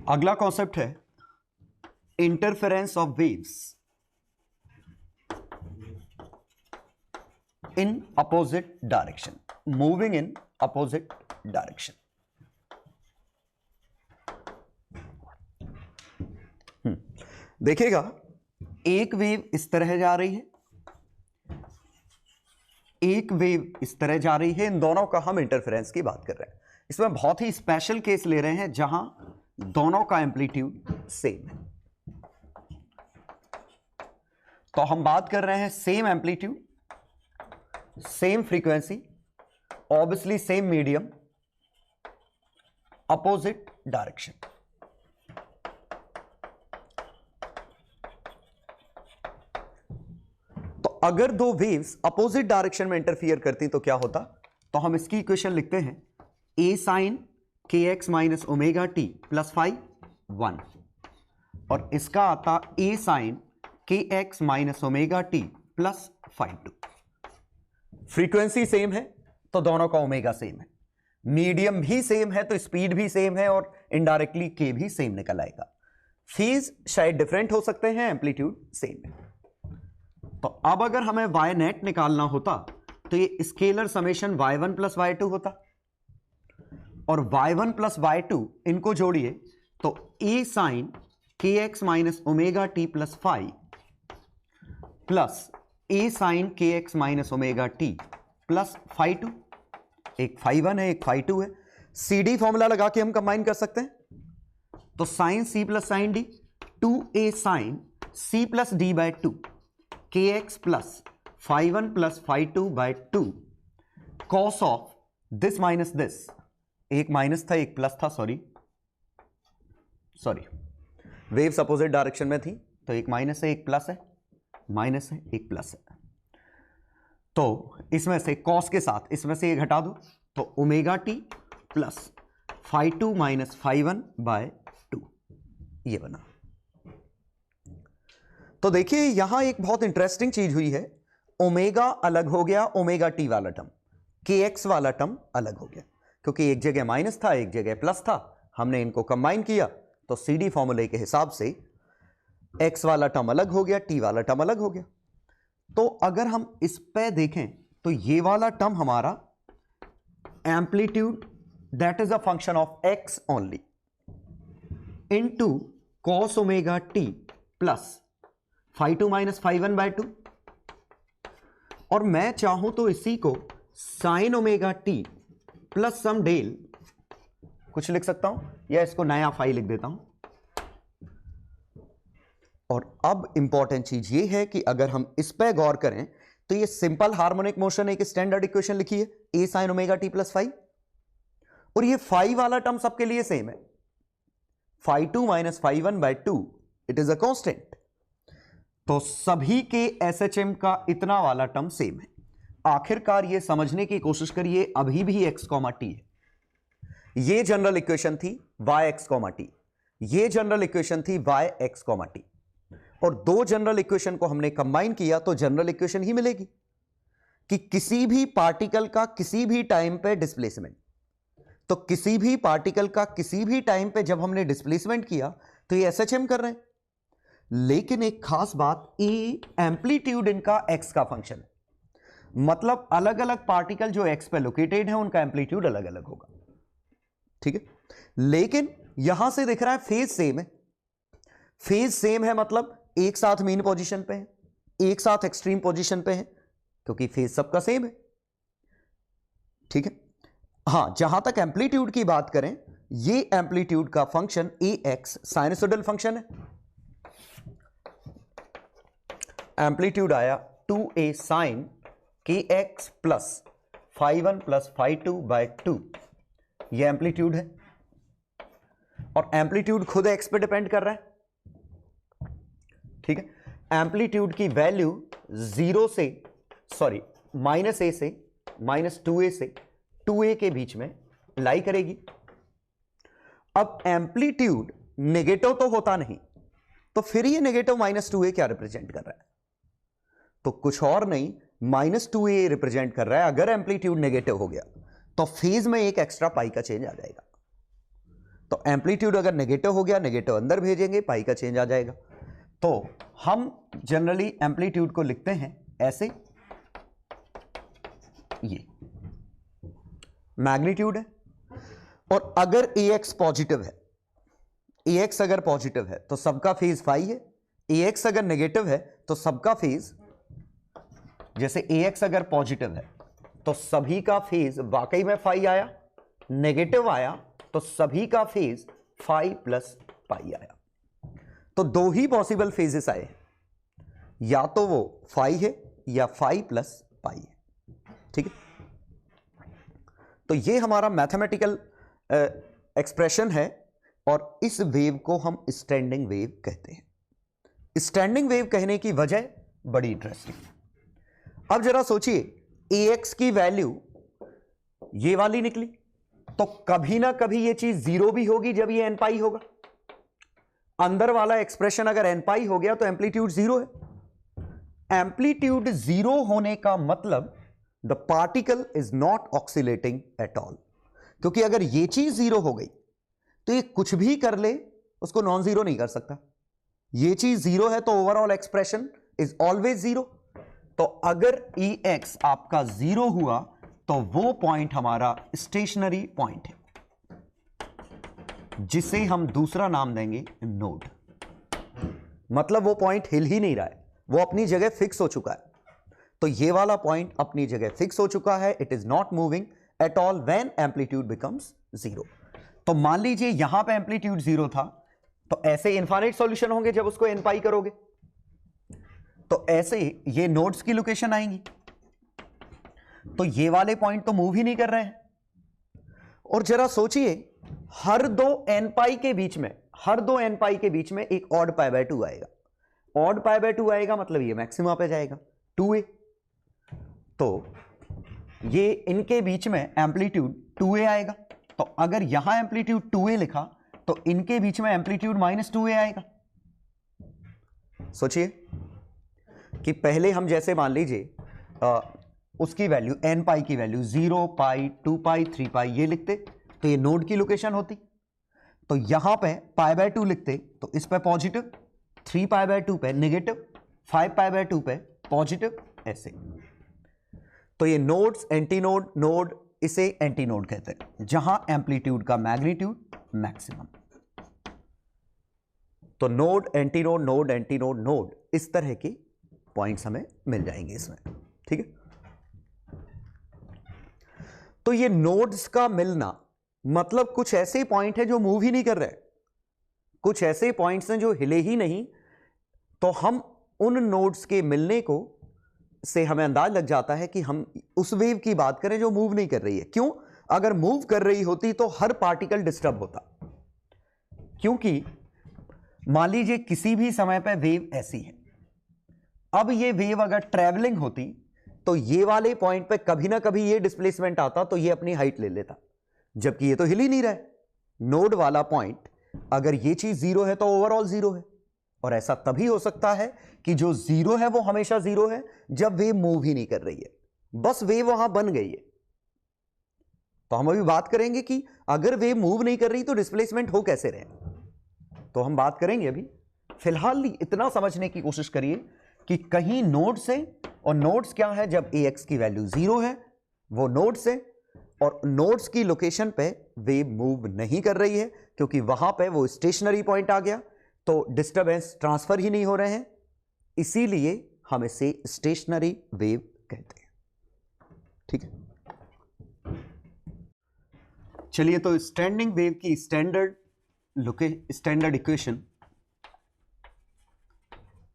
अगला कॉन्सेप्ट है interference of waves in opposite direction, moving in opposite direction. देखिएगा, एक वेव इस तरह जा रही है, एक वेव इस तरह जा रही है, इन दोनों का हम इंटरफेरेंस की बात कर रहे हैं। इसमें बहुत ही स्पेशल केस ले रहे हैं जहां दोनों का एम्पलीट्यूड सेम है। तो हम बात कर रहे हैं same amplitude, same frequency, obviously same medium, opposite direction. तो अगर दो वेव्स अपोजिट डायरेक्शन में इंटरफियर करती तो क्या होता? तो हम इसकी इक्वेशन लिखते हैं a sin kx minus omega t plus phi 1, और इसका आता a sin kx minus omega t plus phi 2। Frequency same है तो दोनों का ओमेगा सेम है, मीडियम भी सेम है तो स्पीड भी सेम है, और इनडायरेक्टली k भी सेम निकल आएगा। फेज शायद डिफरेंट हो सकते हैं, एम्पलीट्यूड सेम है। तो अब अगर हमें y नेट निकालना होता तो ये scalar summation y1 plus y2 होता, और y1 प्लस y2 इनको जोड़िए तो a sin kx minus omega t plus five plus a sin kx minus omega t plus phi 2, एक फाइव 1 है एक फाइव 2 है। सी डी फॉर्मूला लगा के हम कंबाइन कर सकते हैं, तो sine C plus sine d 2a sine C plus d by 2 kx plus phi 1 plus phi 2 by 2 cos of this minus this, एक माइनस था एक प्लस था, सॉरी वेव्स अपोजिट डायरेक्शन में थी तो एक माइनस है एक प्लस है, माइनस है एक प्लस है। तो इसमें से कॉस के साथ इसमें से ये घटा दो तो omega t plus phi 2 minus phi 1 by 2 ये बना। तो देखिए यहां एक बहुत इंटरेस्टिंग चीज हुई है, ओमेगा अलग हो गया, ओमेगा टी वाला टर्म, के एक्स वाला टर्म अलग हो गया, क्योंकि एक जगह माइनस था एक जगह प्लस था, हमने इनको कंबाइन किया तो सी डी फॉर्मूले के हिसाब से एक्स वाला टर्म अलग हो गया, टी वाला टर्म अलग हो गया। तो अगर हम इस पे देखें तो ये वाला टर्म हमारा amplitude that is a function of x only into cos omega t plus phi 2 minus phi 1 by 2, और मैं चाहूं तो इसी को sine omega t plus some del कुछ लिख सकता हूं, या इसको नया फाइव लिख देता हूं। और अब इंपॉर्टेंट चीज ये है कि अगर हम इस पे गौर करें तो ये सिंपल हार्मोनिक मोशन एक स्टैंडर्ड इक्वेशन लिखी है a sin omega t plus phi, और ये फाइव वाला टर्म सबके लिए सेम है, phi 2 minus phi 1 by 2 it is a constant. तो सभी के SHM का इतना वाला टर्म सेम है। आखिरकार ये समझने की कोशिश करिए, अभी भी x, t है। ये जनरल इक्वेशन थी yx, t, ये जनरल इक्वेशन थी yx, t, और दो जनरल इक्वेशन को हमने कंबाइन किया तो जनरल इक्वेशन ही मिलेगी कि किसी भी पार्टिकल का किसी भी टाइम पे डिस्प्लेसमेंट, तो किसी भी पार्टिकल का किसी भी टाइम पे जब हमने डिस्प्लेसमेंट किया तो ये SHM कर रहे हैं। लेकिन एक खास बात, ए एम्पलीट्यूड इनका x का फंक्शन है, मतलब अलग अलग पार्टिकल जो x पे लोकेटेड है उनका एम्पलीट्यूड अलग अलग होगा, ठीक है। लेकिन यहां से दिख रहा है फेज सेम है, फेज सेम है मतलब एक साथ मीन पोजीशन पे है, एक साथ एक्सट्रीम पोजीशन पे है, क्योंकि फेज सबका सेम है, ठीक है। हां, जहां तक एम्पलीट्यूड की बात करें, ये एम्पलीट्यूड का फंक्शन ax साइनसोइडल फंक्शन है, एम्पलीट्यूड आया 2a sine kx plus phi 1 plus phi 2 by 2, ये एम्पलीट्यूड है, और एम्पलीट्यूड खुद x पे डिपेंड कर रहा है, ठीक है। एम्पलीट्यूड की वैल्यू माइनस a से माइनस 2a से 2a के बीच में लाई करेगी। अब एम्पलीट्यूड नेगेटिव तो होता नहीं, तो फिर ये नेगेटिव माइनस 2a क्या रिप्रेजेंट कर रहा है? तो कुछ और नहीं, माइनस 2a रिप्रेजेंट कर रहा है। अगर एम्पलीट्यूड नेगेटिव हो गया तो फेज में एक एक्स्ट्रा पाई का चेंज आ जाएगा। तो एम्पलीट्यूड अगर नेगेटिव हो गया, नेगेटिव अंदर भेजेंगे, पाई का चेंज आ जाएगा। तो हम जनरली एम्पलीट्यूड को लिखते हैं ऐसे, ये मैग्नीट्यूड है। और अगर AX पॉजिटिव है, AX अगर पॉजिटिव है तो सबका फेज फाई है, AX अगर नेगेटिव है तो सबका फेज, जैसे AX अगर पॉजिटिव है तो सभी का फेज वाकई में फाई आया, नेगेटिव आया तो सभी का फेज फाई प्लस पाई आया। तो दो ही पॉसिबल फेजेस आए, या तो वो फाई है या फाई प्लस पाई है, ठीक है। तो ये हमारा मैथमेटिकल एक्सप्रेशन है और इस वेव को हम स्टैंडिंग वेव कहते हैं। स्टैंडिंग वेव कहने की वजह बड़ी इंटरेस्टिंग। अब जरा सोचिए, AX की वैल्यू ये वाली निकली, तो कभी ना कभी ये चीज जीरो भी होगी जब ये n पाई होगा। अंदर वाला एक्सप्रेशन अगर n पाई हो गया तो एम्पलीट्यूड जीरो है। एम्पलीट्यूड जीरो होने का मतलब the particle is not oscillating at all, क्योंकि अगर ये चीज जीरो हो गई तो ये कुछ भी कर ले उसको नॉन जीरो नहीं कर सकता। ये चीज जीरो है तो overall expression is always zero. तो अगर EX आपका जीरो हुआ तो वो पॉइंट हमारा स्टेशनरी पॉइंट है, जिसे हम दूसरा नाम देंगे नोड। मतलब वो पॉइंट हिल ही नहीं रहा है, वो अपनी जगह फिक्स हो चुका है। तो ये वाला पॉइंट अपनी जगह फिक्स हो चुका है, it is not moving at all when amplitude becomes zero. तो मान लीजिए यहां पे एम्पलीट्यूड जीरो था, तो ऐसे इनफाइनाइट सॉल्यूशन होंगे जब उसको n पाई करोगे, तो ऐसे ये नोड्स की लोकेशन आएंगी। तो ये वाले पॉइंट तो मूव ही नहीं कर रहे हैं। और जरा सोचिए, हर दो n पाई के बीच में एक ऑड पाई बाय 2 आएगा। ऑड पाई बाय 2 आएगा मतलब ये मैक्सिमा पे जाएगा 2a। तो ये इनके बीच में एम्पलीट्यूड 2a आएगा। तो अगर यहां एम्पलीट्यूड 2a लिखा तो इनके बीच में एम्पलीट्यूड -2a आएगा। सोचिए कि पहले हम जैसे मान लीजिए उसकी वैल्यू n पाई की वैल्यू 0 पाई 2 पाई 3 पाई ये लिखते तो ये नोड की लोकेशन होती। तो यहां पे पाई बाय 2 लिखते तो इस पे पॉजिटिव, 3 पाई बाय 2 पे नेगेटिव, 5 पाई बाय 2 पे पॉजिटिव, ऐसे। तो ये नोड्स, एंटीनोड, नोड, इसे एंटीनोड कहते हैं, जहां एम्पलीट्यूड का मैग्नीट्यूड मैक्सिमम। तो node, antinode, node, antinode, node, इस तरह के पॉइंट्स हमें मिल जाएंगे इसमें, ठीक है। तो ये नोड्स का मिलना मतलब कुछ ऐसे पॉइंट है जो मूव ही नहीं कर रहे, कुछ ऐसे पॉइंट्स हैं जो हिले ही नहीं। तो हम उन नोड्स के मिलने को से हमें अंदाज लग जाता है कि हम उस वेव की बात करें जो मूव नहीं कर रही है। क्यों? अगर मूव कर रही होती तो हर पार्टिकल डिस्टर्ब होता, क्योंकि मान लीजिए किसी भी समय पर वेव ऐसी है, अब ये वेव अगर ट्रैवलिंग होती तो ये वाले पॉइंट पे कभी ना कभी ये डिस्प्लेसमेंट आता तो ये अपनी हाइट ले लेता, जबकि ये तो हिल ही नहीं रहा है। नोड वाला पॉइंट अगर ये चीज जीरो है तो ओवरऑल जीरो है। और ऐसा तभी हो सकता है कि जो जीरो है वो हमेशा जीरो है जब वेव मूव ही नहीं कर रही है, बस वेव वहां बन गई है। तो हम अभी बात करेंगे कि अगर वेव मूव नहीं कर रही तो डिस्प्लेसमेंट हो कैसे रहे, तो हम बात करेंगे। अभी फिलहाल इतना समझने की कोशिश करिए कि कहीं नोड्स है, और नोड्स क्या है, जब AX की वैल्यू जीरो है वो नोड्स है, और नोड्स की लोकेशन पे वेव मूव नहीं कर रही है क्योंकि वहां पे वो स्टेशनरी पॉइंट आ गया, तो डिस्टरबेंस ट्रांसफर ही नहीं हो रहे हैं, इसीलिए हम इसे स्टेशनरी वेव कहते हैं, ठीक है। चलिए, तो स्टैंडिंग वेव की स्टैंडर्ड इक्वेशन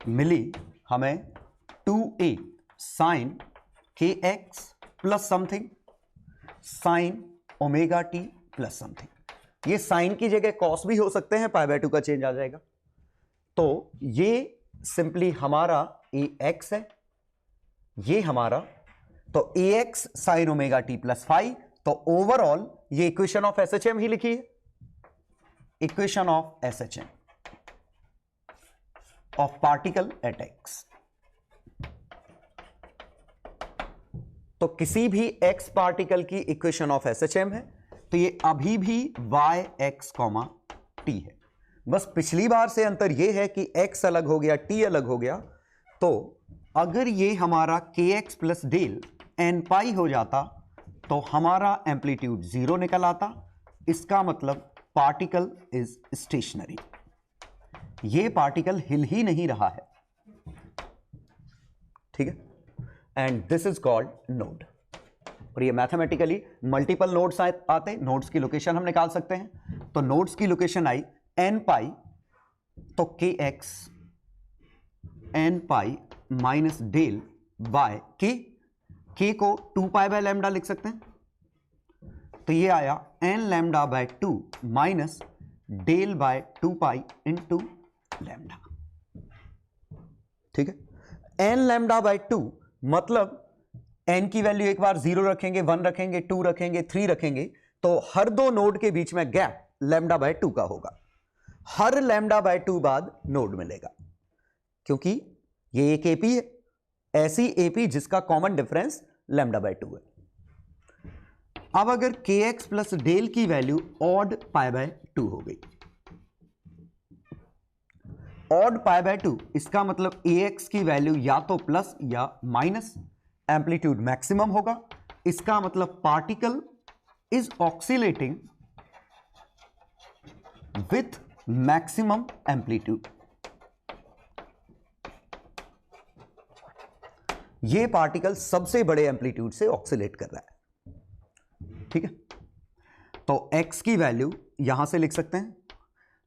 मिली हमें 2a sine kx plus something sine omega t plus something. ये साइन की जगह कॉस भी हो सकते हैं, पाई बाय 2 का चेंज आ जाएगा। तो ये सिंपली हमारा ax है, ये हमारा, तो ax sign omega t plus 5। तो ओवरऑल ये इक्वेशन ऑफ SHM ही लिखिए, equation of SHM of particle at x। तो किसी भी x पार्टिकल की इक्वेशन ऑफ SHM है, तो ये अभी भी y x, t है। बस पिछली बार से अंतर ये है कि x अलग हो गया, t अलग हो गया। तो अगर ये हमारा kx प्लस डेल n पाई हो जाता तो हमारा एम्पलीट्यूड 0 निकल आता। इसका मतलब पार्टिकल इज स्टेशनरी, ये पार्टिकल हिल ही नहीं रहा है। ठीक है, and this is called node. और ये मैथमेटिकली मल्टीपल नोड्स आते, नोड्स की लोकेशन हम निकाल सकते हैं। तो नोड्स की लोकेशन आई n पाई, तो kx n pi minus del by k को 2 पाई बाय लैम्डा लिख सकते हैं। तो ये आया n lambda by 2 minus del by 2 pi into lambda. ठीक है, n लैम्डा बाय 2 मतलब n की वैल्यू एक बार 0 रखेंगे, 1 रखेंगे, 2 रखेंगे, 3 रखेंगे, तो हर दो नोड के बीच में गैप लैम्डा बाय 2 का होगा। हर लैम्डा बाय 2 बाद नोड मिलेगा, क्योंकि ये एक एपी है, ऐसी एपी जिसका कॉमन डिफरेंस लैम्डा बाय 2 है। अब अगर kx प्लस डेल की वैल्यू ऑड पाई बाय 2 हो गई, ऑड पाई बाय 2, इसका मतलब ax की वैल्यू या तो प्लस या माइनस, एम्पलीट्यूड मैक्सिमम होगा। इसका मतलब particle is oscillating with maximum amplitude. ये पार्टिकल सबसे बड़े एम्पलीट्यूड से ऑक्सीलेट कर रहा है। ठीक है, तो x की वैल्यू यहां से लिख सकते हैं,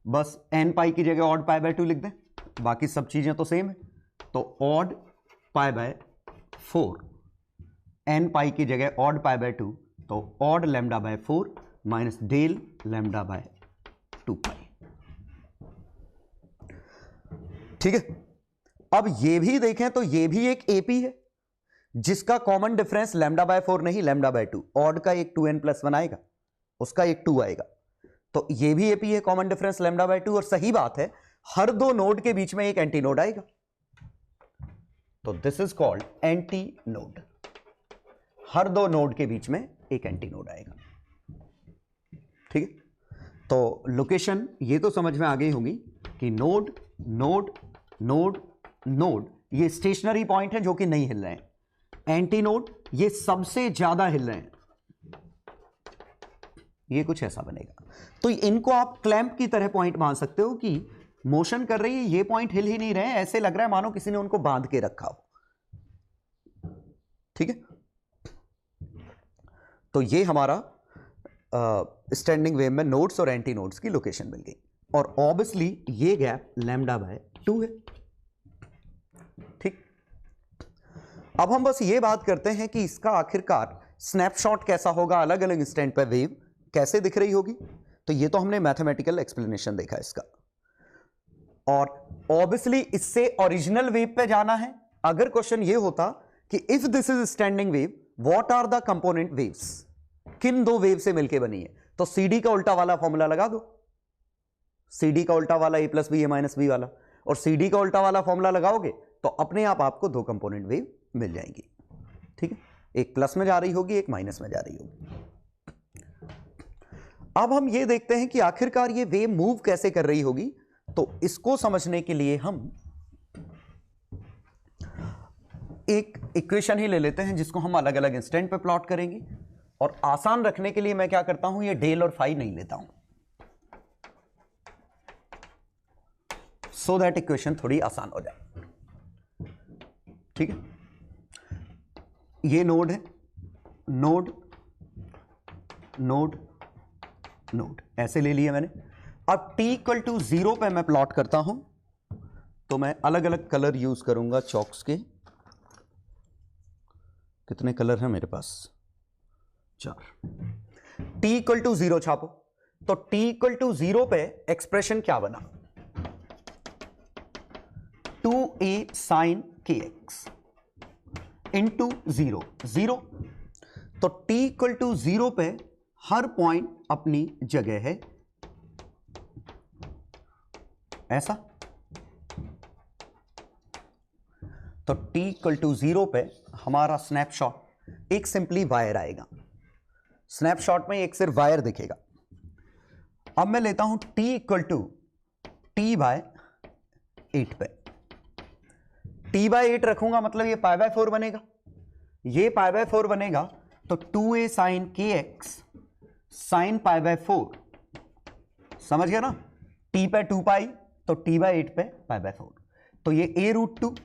बस n पाई की जगह ऑड पाई बाय 2 लिख दें, बाकी सब चीजें तो सेम है। तो odd pi by 4, n pi की जगह ऑड पाई बाय 2, तो odd lambda by 4 minus del lambda by 2 pi. ठीक है, अब ये भी देखें तो ये भी एक एपी है जिसका कॉमन डिफरेंस लैम्डा बाय 4 नहीं, लैम्डा बाय 2। ऑड का एक 2n+1 आएगा, उसका एक 2 आएगा, तो ये भी एपी है, कॉमन डिफरेंस लैम्डा बाय 2। और सही बात है, हर दो नोड के बीच में एक एंटी नोड आएगा, तो this is called anti node. हर दो नोड के बीच में एक एंटी नोड आएगा। ठीक है, तो लोकेशन ये तो समझ में आ गई होगी कि नोड नोड नोड नोड ये स्टेशनरी पॉइंट है जो कि नहीं हिल रहे हैं। एंटी नोड ये सबसे ज्यादा हिल रहे हैं, ये कुछ ऐसा बनेगा। तो इनको आप क्लैंप की तरह पॉइंट मान सकते हो कि मोशन कर रही है, ये पॉइंट हिल ही नहीं रहे, ऐसे लग रहा है मानो किसी ने उनको बांध के रखा हो। ठीक है, तो ये हमारा स्टैंडिंग वेव में नोड्स और एंटी नोड्स की लोकेशन मिल गई। और ऑब्वियसली ये गैप लैम्डा बाय 2 है। ठीक, अब हम बस ये बात करते हैं कि इसका आखिरकार स्नैपशॉट कैसा होगा, अलग अलग इंस्टेंट पर वेव कैसे दिख रही होगी। तो ये तो हमने मैथमेटिकल एक्सप्लेनेशन देखा इसका, और ऑब्वियसली इससे ओरिजिनल वेव पे जाना है। अगर क्वेश्चन ये होता कि if this is standing wave, what are the component waves, किन दो वेव से मिलकर बनी है, तो CD का उल्टा वाला फॉर्मूला लगा दो। CD का उल्टा वाला A plus b a minus b वाला, और CD का उल्टा वाला फॉर्मूला लगाओगे तो अपने आप आपको दो कंपोनेंट वेव मिल जाएंगी। ठीक है, एक प्लस में जा रही होगी, एक माइनस में जा रही होगी। अब हम ये देखते हैं कि आखिरकार ये वेव मूव कैसे कर रही होगी। तो इसको समझने के लिए हम एक इक्वेशन ही ले लेते हैं जिसको हम अलग अलग इंस्टेंट पे प्लॉट करेंगे। और आसान रखने के लिए मैं क्या करता हूं, ये डेल और फाई नहीं लेता हूं, सो दैट इक्वेशन थोड़ी आसान हो जाए। ठीक है, ये नोड है, नोड नोड नोड ऐसे ले लिया मैंने। अब t इक्वल टू 0 पे मैं प्लॉट करता हूं, तो मैं अलग अलग कलर यूज करूंगा चॉक्स के। कितने कलर हैं मेरे पास? 4। t इक्वल टू 0 छापो, तो t इक्वल टू 0 पे एक्सप्रेशन क्या बना, 2a sin kx इंटू 0 0। तो t इक्वल टू 0 पे हर पॉइंट अपनी जगह है, ऐसा। तो t इक्वल टू 0 पे हमारा स्नैपशॉट एक सिंपली वायर आएगा। स्नैपशॉट में एक सिर्फ वायर दिखेगा। अब मैं लेता हूं t इक्वल टू t/8 पे। t/8 रखूंगा मतलब ये π/4 बनेगा, ये π/4 बनेगा तो 2a sin kx sin π/4, समझ गया ना। t पे 2π तो t/8 पे π/4, तो ये a√2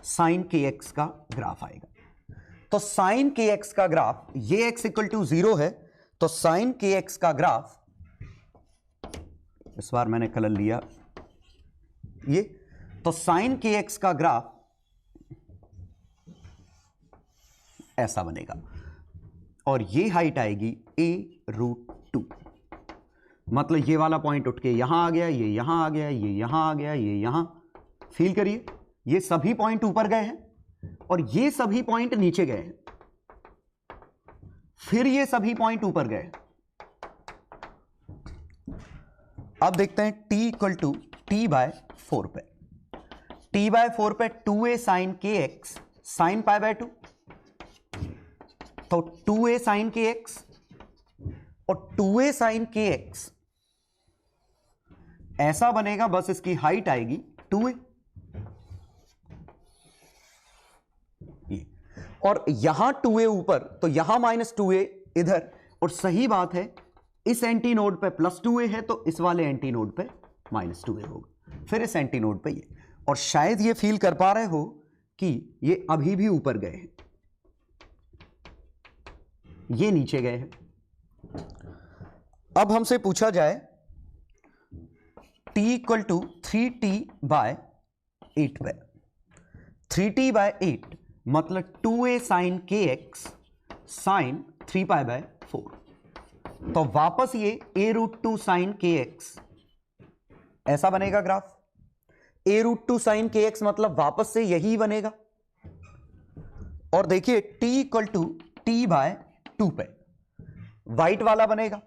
sin kx का ग्राफ आएगा। तो sin kx का ग्राफ, ये x इक्वल टू 0 है तो sin kx का ग्राफ, इस बार मैंने कलर लिया ये, तो sin kx का ग्राफ ऐसा बनेगा और ये हाइट आएगी a√2, मतलब ये वाला पॉइंट उठ के यहां आ गया, ये यहां आ गया, ये यहां आ गया, ये यहां। फील करिए, ये सभी पॉइंट ऊपर गए हैं और ये सभी पॉइंट नीचे गए हैं, फिर ये सभी पॉइंट ऊपर गए। अब देखते हैं t इक्वल टू t/4 पे। t/4 पे 2a sin kx sin π/2, तो 2a sin kx और 2a sin kx ऐसा बनेगा, बस इसकी हाइट आएगी 2a। और यहां 2a ऊपर तो यहां -2a इधर, और सही बात है इस एंटी नोड पे +2a है तो इस वाले एंटी नोड पे -2a होगा, फिर इस एंटी नोड पे ये। और शायद ये फील कर पा रहे हो कि ये अभी भी ऊपर गए हैं, ये नीचे गए हैं। अब हमसे पूछा जाए t इक्वल टू 3t/8 पे। 3t/8 मतलब 2a sin kx sin 3π/4, तो वापस ये a√2 sin kx ऐसा बनेगा ग्राफ। a√2 sin kx मतलब वापस से यही बनेगा। और देखिए t इक्वल टू t/2 पे वाइट वाला बनेगा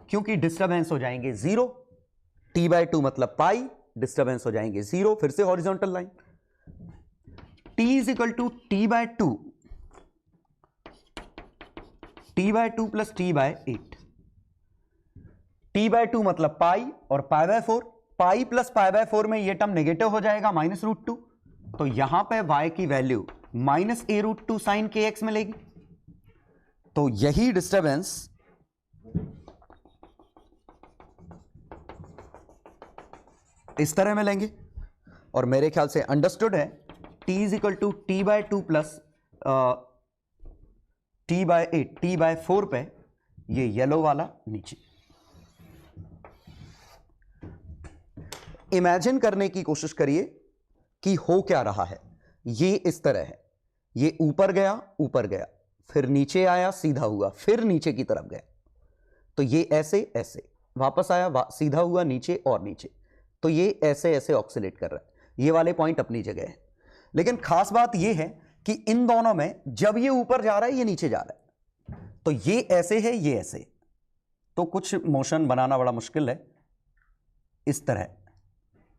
क्योंकि डिस्टरबेंस हो जाएंगे 0, t/2 मतलब पाई, डिस्टरबेंस हो जाएंगे 0, फिर से horizontal line. t is equal to t/2 plus t/8। t/2 मतलब पाई और π/4, पाई प्लस π/4 में ये टर्म नेगेटिव हो जाएगा -√2, तो यहां पे y की वैल्यू -a√2 sin kx मिलेगी। तो यही डिस्टरबेंस इस तरह में लेंगे और मेरे ख्याल से अंडरस्टूड है। t is equal to t/2 plus t/8, t/4 पे ये येलो वाला नीचे। इमेजिन करने की कोशिश करिए कि हो क्या रहा है। ये इस तरह है, ये ऊपर गया, फिर नीचे आया, सीधा हुआ, फिर नीचे की तरफ गया, तो ये ऐसे ऐसे वापस आया, सीधा हुआ, नीचे और नीचे, तो ये ऐसे ऐसे ऑक्सीलेट कर रहा है। ये वाले पॉइंट अपनी जगह है, लेकिन खास बात ये है कि इन दोनों में जब ये ऊपर जा रहा है ये नीचे जा रहा है, तो ये ऐसे है, ये ऐसे, तो कुछ मोशन बनाना बड़ा मुश्किल है। इस तरह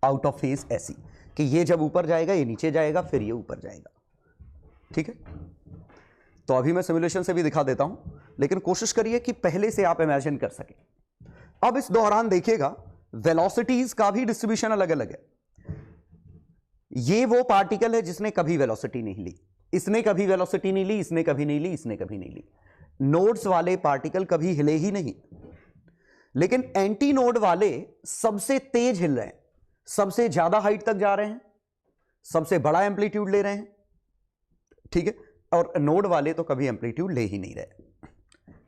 आउट ऑफ फेज ऐसी कि ये जब ऊपर जाएगा ये नीचे जाएगा, फिर ये ऊपर जाएगा। ठीक है, तो अभी मैं सिमुलेशन से भी दिखा देता हूं, लेकिन कोशिश करिए कि पहले से आप इमेजिन कर सकें। अब इस दौरान देखिएगा वेलोसिटीज का भी डिस्ट्रीब्यूशन अलग अलग है। ये वो पार्टिकल है जिसने कभी वेलोसिटी नहीं ली, इसने कभी वेलोसिटी नहीं ली, इसने कभी नहीं ली, इसने कभी नहीं ली। नोड्स वाले पार्टिकल कभी हिले ही नहीं, लेकिन एंटी नोड वाले सबसे तेज हिल रहे हैं, सबसे ज्यादा हाइट तक जा रहे हैं, सबसे बड़ा एम्पलीट्यूड ले रहे हैं। ठीक है, और नोड वाले तो कभी एम्पलीट्यूड ले ही नहीं रहे।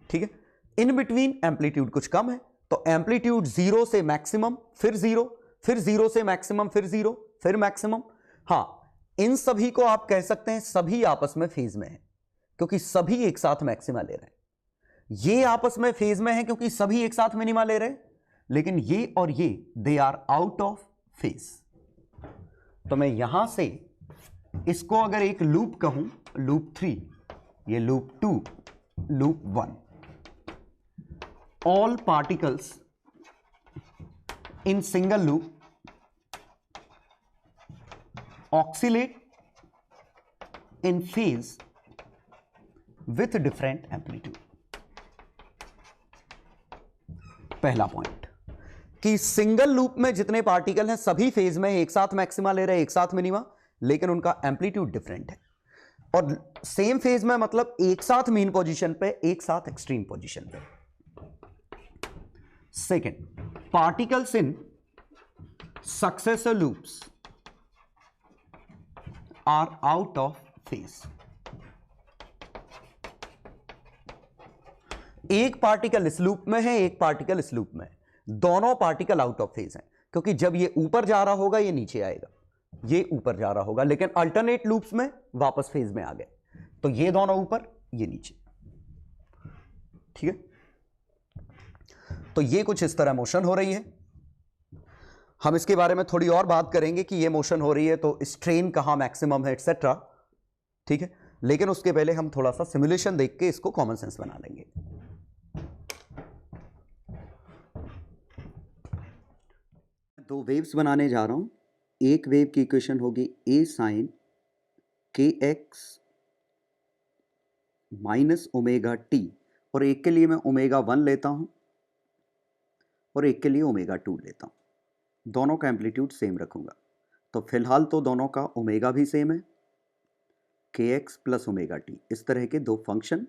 ठीक है, इन बिटवीन एम्पलीट्यूड कुछ कम है, तो एम्पलीट्यूड 0 से मैक्सिमम, फिर 0, फिर 0 से मैक्सिमम, फिर 0, फिर मैक्सिमम। हां, इन सभी को आप कह सकते हैं सभी आपस में फेज में है, क्योंकि सभी एक साथ मैक्सिमा ले रहे हैं। ये आपस में फेज में है क्योंकि सभी एक साथ मिनिमा ले रहे हैं, लेकिन ये और ये they are out of phase. तो मैं यहां से इसको अगर एक लूप कहूं, लूप 3, ये loop 2, loop 1, all particles in single loop oscillate in phase with different amplitude. पहला पॉइंट कि सिंगल लूप में जितने पार्टिकल हैं सभी फेज में एक साथ मैक्सिमा ले रहे हैं, एक साथ मिनिमा, लेकिन उनका एम्पलीट्यूड डिफरेंट है। और सेम फेज में मतलब एक साथ मीन पोजीशन पे, एक साथ एक्सट्रीम पोजीशन पे। Second, particles in successor loops are out of phase. एक पार्टिकल इस लूप में है, एक पार्टिकल इस लूप में है, दोनों पार्टिकल आउट ऑफ फेज हैं, क्योंकि जब ये ऊपर जा रहा होगा ये नीचे आएगा, ये ऊपर जा रहा होगा, लेकिन अल्टरनेट लूप्स में वापस फेज में आ गए, तो ये दोनों ऊपर, ये नीचे। ठीक है, तो ये कुछ इस तरह मोशन हो रही है। हम इसके बारे में थोड़ी और बात करेंगे कि ये मोशन हो रही है तो स्ट्रेन कहां मैक्सिमम है एक्सेट्रा। ठीक है, लेकिन उसके पहले हम थोड़ा सा सिमुलेशन देख के इसको कॉमन सेंस बना लेंगे। दो वेव्स बनाने जा रहा हूं। एक वेव की इक्वेशन होगी ए साइन के एक्स माइनस ओमेगा टी, और एक के लिए मैं ओमेगा 1 लेता हूं और एक के लिए ओमेगा 2 लेता हूं। दोनों का एम्पलीट्यूड सेम रखूंगा, तो फिलहाल तो दोनों का ओमेगा भी सेम है, के एक्स प्लस ओमेगा टी, इस तरह के दो फंक्शन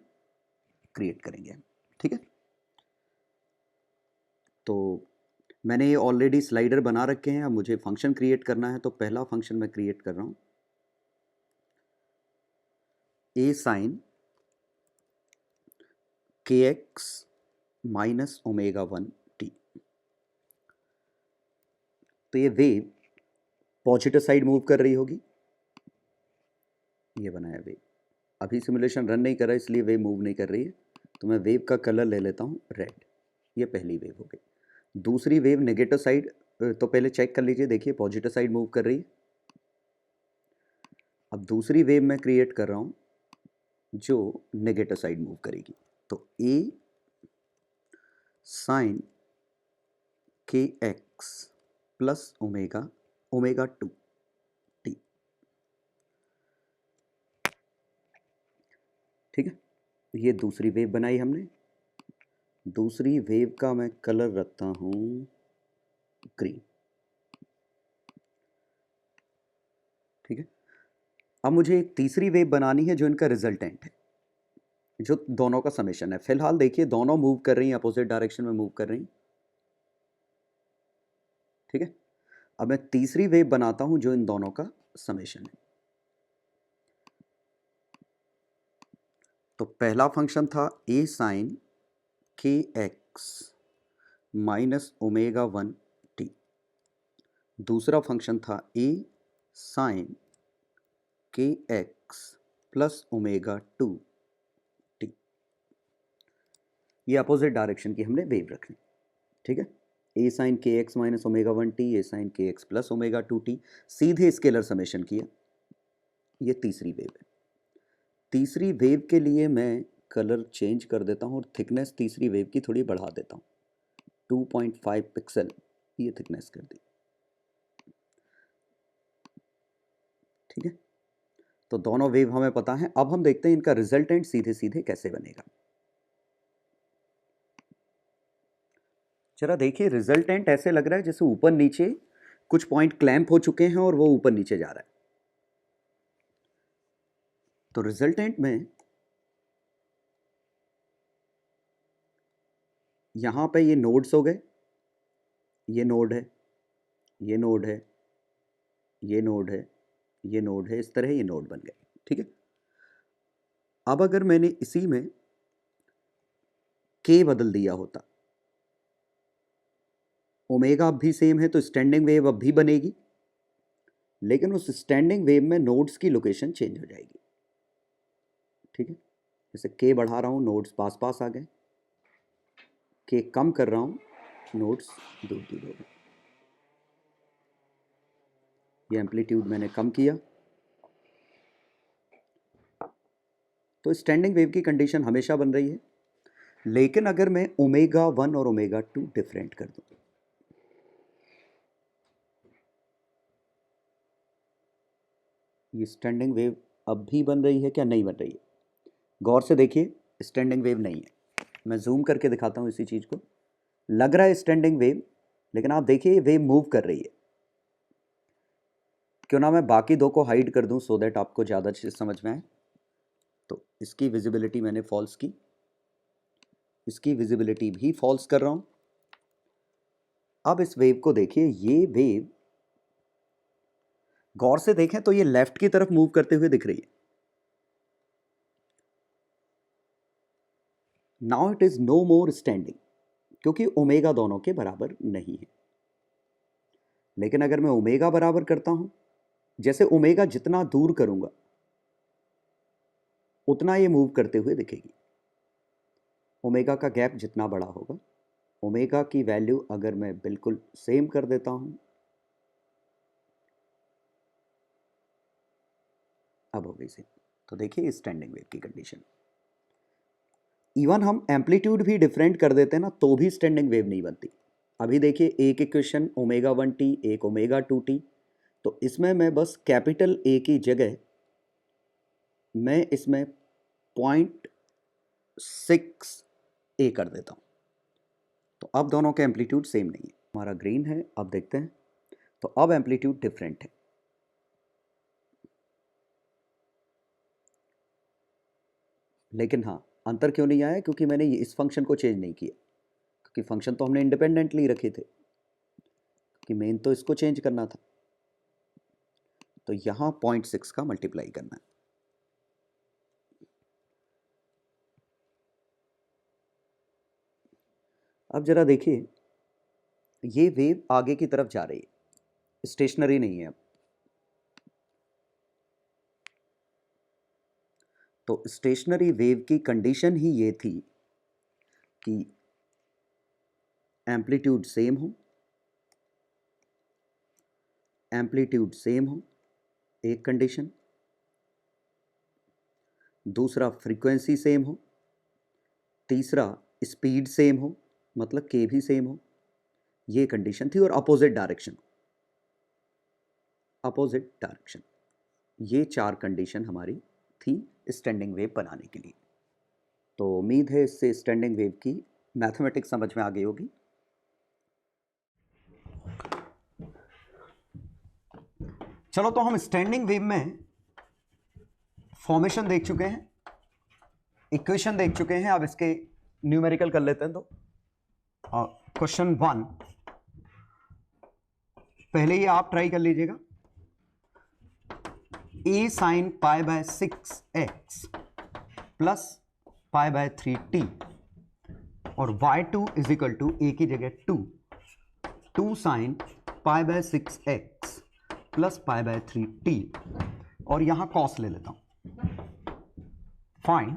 क्रिएट करेंगे। ठीक है, तो मैंने ये ऑलरेडी स्लाइडर बना रखे हैं, अब मुझे फंक्शन क्रिएट करना है, तो पहला फंक्शन मैं क्रिएट कर रहा हूं ए साइन के एक्स माइनस ओमेगा 1 टी। तो ये वेव पॉजिटिव साइड मूव कर रही होगी, ये बनाया वेव। अभी सिमुलेशन रन नहीं कर रहा इसलिए वेव मूव नहीं कर रही है, तो मैं वेव का कलर ले लेता हूँ रेड। ये पहली वेव हो गई। दूसरी वेव नेगेटिव साइड, तो पहले चेक कर लीजिए, देखिए पॉजिटिव साइड मूव कर रही है। अब दूसरी वेव मैं क्रिएट कर रहा हूँ जो नेगेटिव साइड मूव करेगी, तो ए साइन के x plus omega omega 2 T. ठीक है, ये दूसरी वेव बनाई हमने। दूसरी वेव का मैं कलर रखता हूं ग्रीन। ठीक है, अब मुझे एक तीसरी वेव बनानी है जो इनका रिजल्टेंट है, जो दोनों का समेशन है। फिलहाल देखिए दोनों मूव कर रही हैं, अपोजिट डायरेक्शन में मूव कर रही हैं। ठीक है, अब मैं तीसरी वेव बनाता हूं जो इन दोनों का समेशन है। तो पहला फंक्शन था ए साइन के एक्स माइनस ओमेगा 1 टी। दूसरा फंक्शन था ए साइन के एक्स प्लस ओमेगा 2 टी। ये अपोजिट डायरेक्शन की हमने वेव रखनी। ठीक है, ए साइन के एक्स माइनस ओमेगा 1 टी, ए साइन के एक्स प्लस ओमेगा 2 टी, सीधे स्केलर समेशन किया। ये तीसरी वेव है। तीसरी वेव के लिए मैं कलर चेंज कर देता हूँ और थिकनेस तीसरी वेव की थोड़ी बढ़ा देता हूँ, 2.5 पिक्सल ये थिकनेस कर दी। ठीक है, तो दोनों वेव हमें पता है। अब हम देखते हैं इनका रिजल्टेंट सीधे सीधे कैसे बनेगा। जरा देखिए, रिजल्टेंट ऐसे लग रहा है जैसे ऊपर नीचे कुछ पॉइंट क्लैंप हो चुके हैं और वो ऊपर नीचे जा रहा है। तो रिजल्टेंट में यहां पे ये नोड्स हो गए, ये नोड है, ये नोड है, ये नोड है, ये नोड है, इस तरह ये नोड बन गए। ठीक है, अब अगर मैंने इसी में के बदल दिया होता, ओमेगा अब भी सेम है तो स्टैंडिंग वेव अब भी बनेगी, लेकिन उस स्टैंडिंग वेव में नोड्स की लोकेशन चेंज हो जाएगी। ठीक है, जैसे के बढ़ा रहा हूं नोड्स पास पास आ गए, के कम कर रहा हूं नोड्स दूर दूर हो गए। ये एम्पलीट्यूड मैंने कम किया, तो स्टैंडिंग वेव की कंडीशन हमेशा बन रही है। लेकिन अगर मैं ओमेगा 1 और ओमेगा 2 डिफरेंट कर दूं, ये स्टैंडिंग वेव अब भी बन रही है क्या? नहीं बन रही है। गौर से देखिए, स्टैंडिंग वेव नहीं है। मैं जूम करके दिखाता हूँ इसी चीज़ को। लग रहा है स्टैंडिंग वेव, लेकिन आप देखिए वेव मूव कर रही है। क्यों ना मैं बाकी दो को हाइड कर दूं सो दैट आपको ज़्यादा चीज़ समझ में आए। तो इसकी विजिबिलिटी मैंने फॉल्स की, इसकी विजिबिलिटी भी फॉल्स कर रहा हूं। अब इस वेव को देखिए, ये वेव गौर से देखें तो ये लेफ्ट की तरफ मूव करते हुए दिख रही है। Now it is no more standing, क्योंकि ओमेगा दोनों के बराबर नहीं है। लेकिन अगर मैं ओमेगा बराबर करता हूं, जैसे ओमेगा जितना दूर करूंगा उतना ये मूव करते हुए दिखेगी। ओमेगा का गैप जितना बड़ा होगा, ओमेगा की वैल्यू अगर मैं बिल्कुल सेम कर देता हूं, अब हो गई सेम। तो देखिए स्टैंडिंग वेव की कंडीशन। इवन हम एम्पलीट्यूड भी डिफरेंट कर देते हैं ना, तो भी स्टैंडिंग वेव नहीं बनती। अभी देखिए एक इक्वेशन ओमेगा 1t, एक ओमेगा 2t, तो इसमें मैं बस कैपिटल ए की जगह मैं इसमें 0.6a कर देता हूं। तो अब दोनों के एम्पलीट्यूड सेम नहीं है। हमारा ग्रीन है, अब देखते हैं। तो अब एम्पलीट्यूड डिफरेंट है। लेकिन हाँ, अंतर क्यों नहीं आया? क्योंकि मैंने इस फंक्शन को चेंज नहीं किया, क्योंकि फंक्शन तो हमने इंडिपेंडेंटली रखे थे, कि मेन तो इसको चेंज करना था। तो यहां 0.6 का मल्टीप्लाई करना है। अब जरा देखिए, ये वेव आगे की तरफ जा रही है, स्टेशनरी नहीं है अब। तो स्टेशनरी वेव की कंडीशन ही ये थी कि एम्पलीट्यूड सेम हो, एम्पलीट्यूड सेम हो, एक कंडीशन। दूसरा फ्रीक्वेंसी सेम हो, तीसरा स्पीड सेम हो, मतलब के भी सेम हो, ये कंडीशन थी। और अपोजिट डायरेक्शन, अपोजिट डायरेक्शन, ये चार कंडीशन हमारी थी स्टैंडिंग वेव बनाने के लिए। तो उम्मीद है इससे स्टैंडिंग वेव की मैथमेटिक्स समझ में आ गई होगी। चलो, तो हम स्टैंडिंग वेव में फॉर्मेशन देख चुके हैं, इक्वेशन देख चुके हैं। अब इसके न्यूमेरिकल कर लेते हैं। तो क्वेश्चन 1 पहले ही आप ट्राई कर लीजिएगा। a sin pi by 6x plus pi by 3t और y2 is equal to a की जगह 2 sine pi by 6x plus pi by 3t और यहां कॉस ले लेता हूं। Find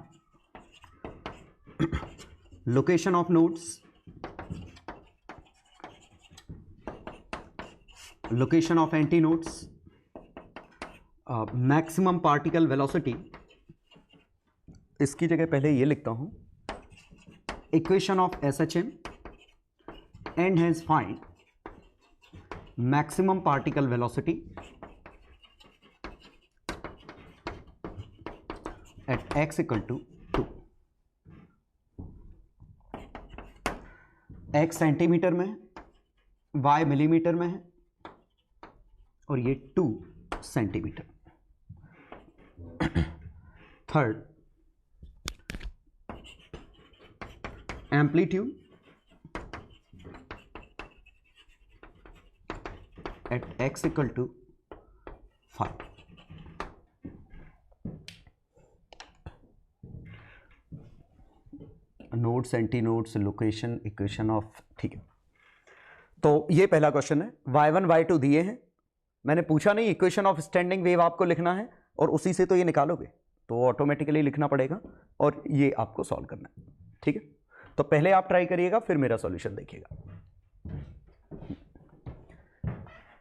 location of nodes, location of anti nodes, maximum particle velocity. इसकी जगह पहले ये लिखता हूं, equation of SHM and has find maximum particle velocity at x equal to 2। x centimetre में है, y मिलीमीटर में है और ये 2 centimetre. Third, amplitude at x equal to 5। Nodes, anti nodes, location, equation of, ठीक है। तो ये पहला क्वेश्चन है। y1 y2 दिए हैं, मैंने पूछा नहीं इक्वेशन ऑफ स्टैंडिंग वेव आपको लिखना है और उसी से तो ये निकालोगे, तो ऑटोमेटिकली लिखना पड़ेगा और ये आपको सॉल्व करना है। ठीक है, तो पहले आप ट्राई करिएगा, फिर मेरा सॉल्यूशन देखिएगा।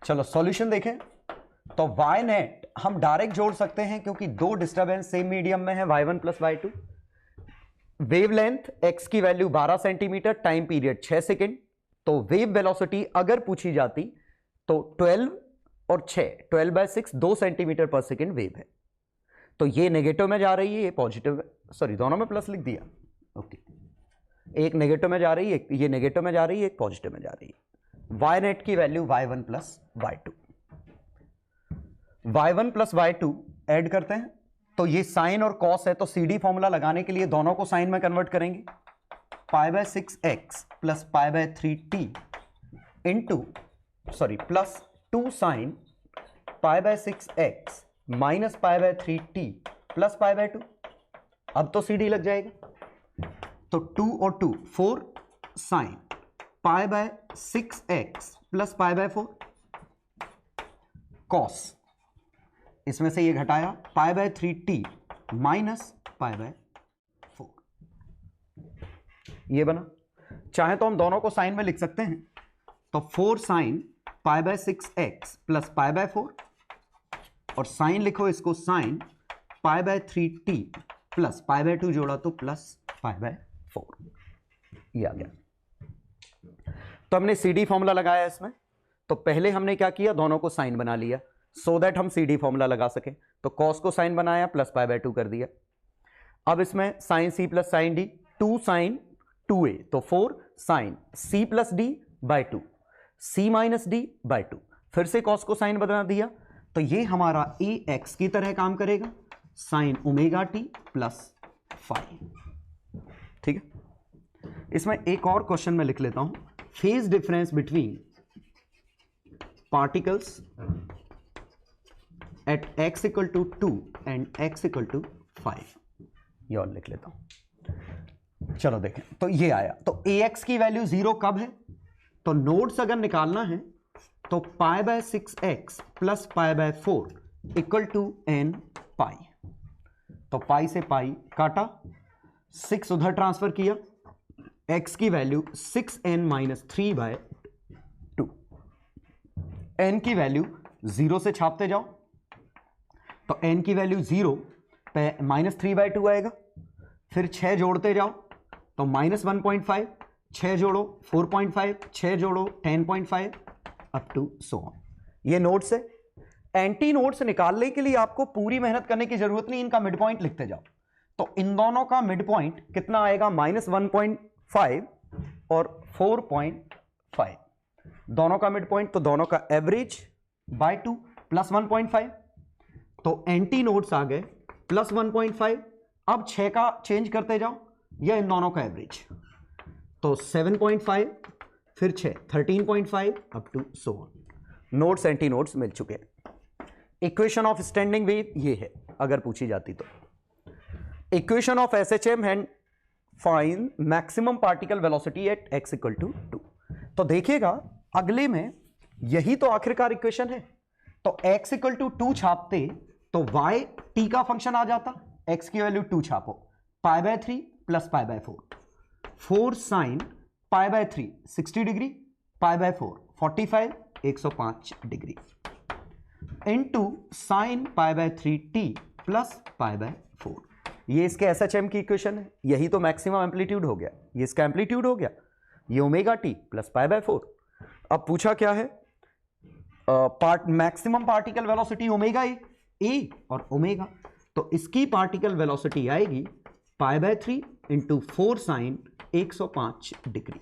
चलो सॉल्यूशन देखें। तो y नेट हम डायरेक्ट जोड़ सकते हैं, क्योंकि दो डिस्टर्बेंस सेम मीडियम में है, y1 plus y2। Wavelength x की value 12 centimetre, time period 6 second. तो वेव वेलोसिटी अगर पूछी जाती तो 12 और 6, 12/6 2 सेंटीमीटर पर सेकेंड वेव है। तो ये नेगेटिव में जा रही है, ये पॉजिटिव, सॉरी दोनों में प्लस लिख दिया, ओके। एक नेगेटिव में जा रही है, ये नेगेटिव में जा रही है, एक पॉजिटिव में जा रही है। y नेट की value y1 plus y2, y1 plus y2 add करते हैं तो ये साइन और कॉस है, तो CD फॉर्मूला लगाने के लिए दोनों को साइन में कन्वर्ट करेंगे। π/6x plus π/3t into plus 2 sine π/6x minus π/3t plus π/2। अब तो CD लग जाएगा, तो 2 और 2 4 साइन π/6x प्लस π/4 कॉस, इसमें से ये घटाया π/3t माइनस π/4, ये बना। चाहे तो हम दोनों को साइन में लिख सकते हैं, तो 4 साइन π/6x प्लस π/4 और साइन लिखो इसको साइन π/3t प्लस π/2 जोड़ा तो प्लस π/4, ये आ गया। तो हमने CD फॉर्मूला लगाया इसमें, तो पहले हमने क्या किया, दोनों को साइन बना लिया सो दैट हम CD फॉर्मूला लगा सके। तो कॉस को साइन बनाया प्लस π/2 कर दिया। अब इसमें sine C plus sine D, 2 sine 2a, तो 4 sine C plus D by 2, C minus D by 2, फिर से कॉस को साइन बना दिया, तो ये हमारा AX की तरह काम करेगा, sine omega t plus phi. ठीक है, इसमें एक और क्वेश्चन मैं लिख लेता हूं, phase difference between particles at x equal to 2 and x equal to 5, ये और लिख लेता हूं। चलो देखें, तो ये आया, तो AX की वैल्यू 0 कब है, तो नोड्स अगर निकालना है तो π/6x plus π/4 equal to n pi, तो पाई से पाई काटा, 6 उधर ट्रांसफर किया, x की वैल्यू 6n माइनस 3/2, n की वैल्यू 0 से छापते जाओ, तो n की वैल्यू 0 पे माइनस 3/2 आएगा, फिर 6 जोड़ते जाओ तो माइनस 1.5, 6 जोड़ो 4.5, 6 जोड़ो 10.5 अप टू सो ऑन। ये नोट्स है। एंटी नोट्स निकालने के लिए आपको पूरी मेहनत करने की जरूरत नहीं, इनका मिड पॉइंट लिखते जाओ। तो इन दोनों का मिड पॉइंट कितना आएगा, -1.5 और 4.5, दोनों का मिड पॉइंट, तो दोनों का एवरेज बाय 2 प्लस 1.5, तो एंटी नोट्स आ गए प्लस 1.5। अब 6 का चेंज करते जाओ, यह इन दोनों का एवरेज, तो 7.5 फिर 6 13.5 up to so on. Notes anti notes मिल चुके हैं। इक्वेशन ऑफ स्टैंडिंग वेव ये है, अगर पूछी जाती तो। Equation of SHM and find maximum particle velocity at x equal to 2। तो देखिएगा अगले में यही तो आखिरकार इक्वेशन है, तो x इक्वल टू 2 छापते तो y t का फंक्शन आ जाता, x की वैल्यू 2 छापो, π/3 plus π/4, 4 sine π/3 60 degree, π/4 45 105 degree, into sine π/3t plus π/4। ये इसके SHM की इक्वेशन है, यही तो मैक्सिमम एम्पलीट्यूड हो गया, ये इसका एम्पलीट्यूड हो गया, ये ओमेगा t प्लस π/4। अब पूछा क्या है, maximum particle velocity omega A और ओमेगा, तो इसकी पार्टिकल वेलोसिटी आएगी π/3 इंटू 4 साइन 105 डिग्री।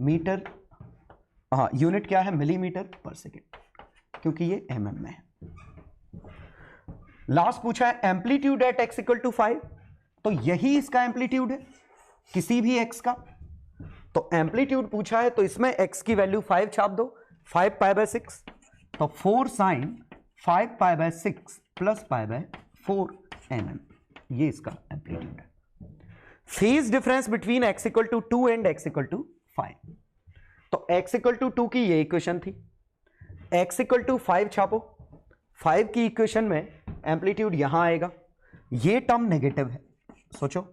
मीटर, हाँ यूनिट क्या है, मिलीमीटर पर सेकेंड, क्योंकि ये mm में है। लास्ट पूछा है amplitude at x equal to 5, तो यही इसका एम्पलीट्यूड है किसी भी x का, तो एम्पलीट्यूड पूछा है तो इसमें x की वैल्यू 5 छाप दो, 5 π/6, तो 4 साइन 5 π/6 प्लस π/4 mm, ये इसका एम्पलीट्यूड है। Phase difference between x equal to 2 and x equal to 5, तो x इक्वल टू 2 की ये इक्वेशन थी, x इक्वल टू 5 छापो, 5 की इक्वेशन में एम्पलीट्यूड यहां आएगा, ये टर्म नेगेटिव है, सोचो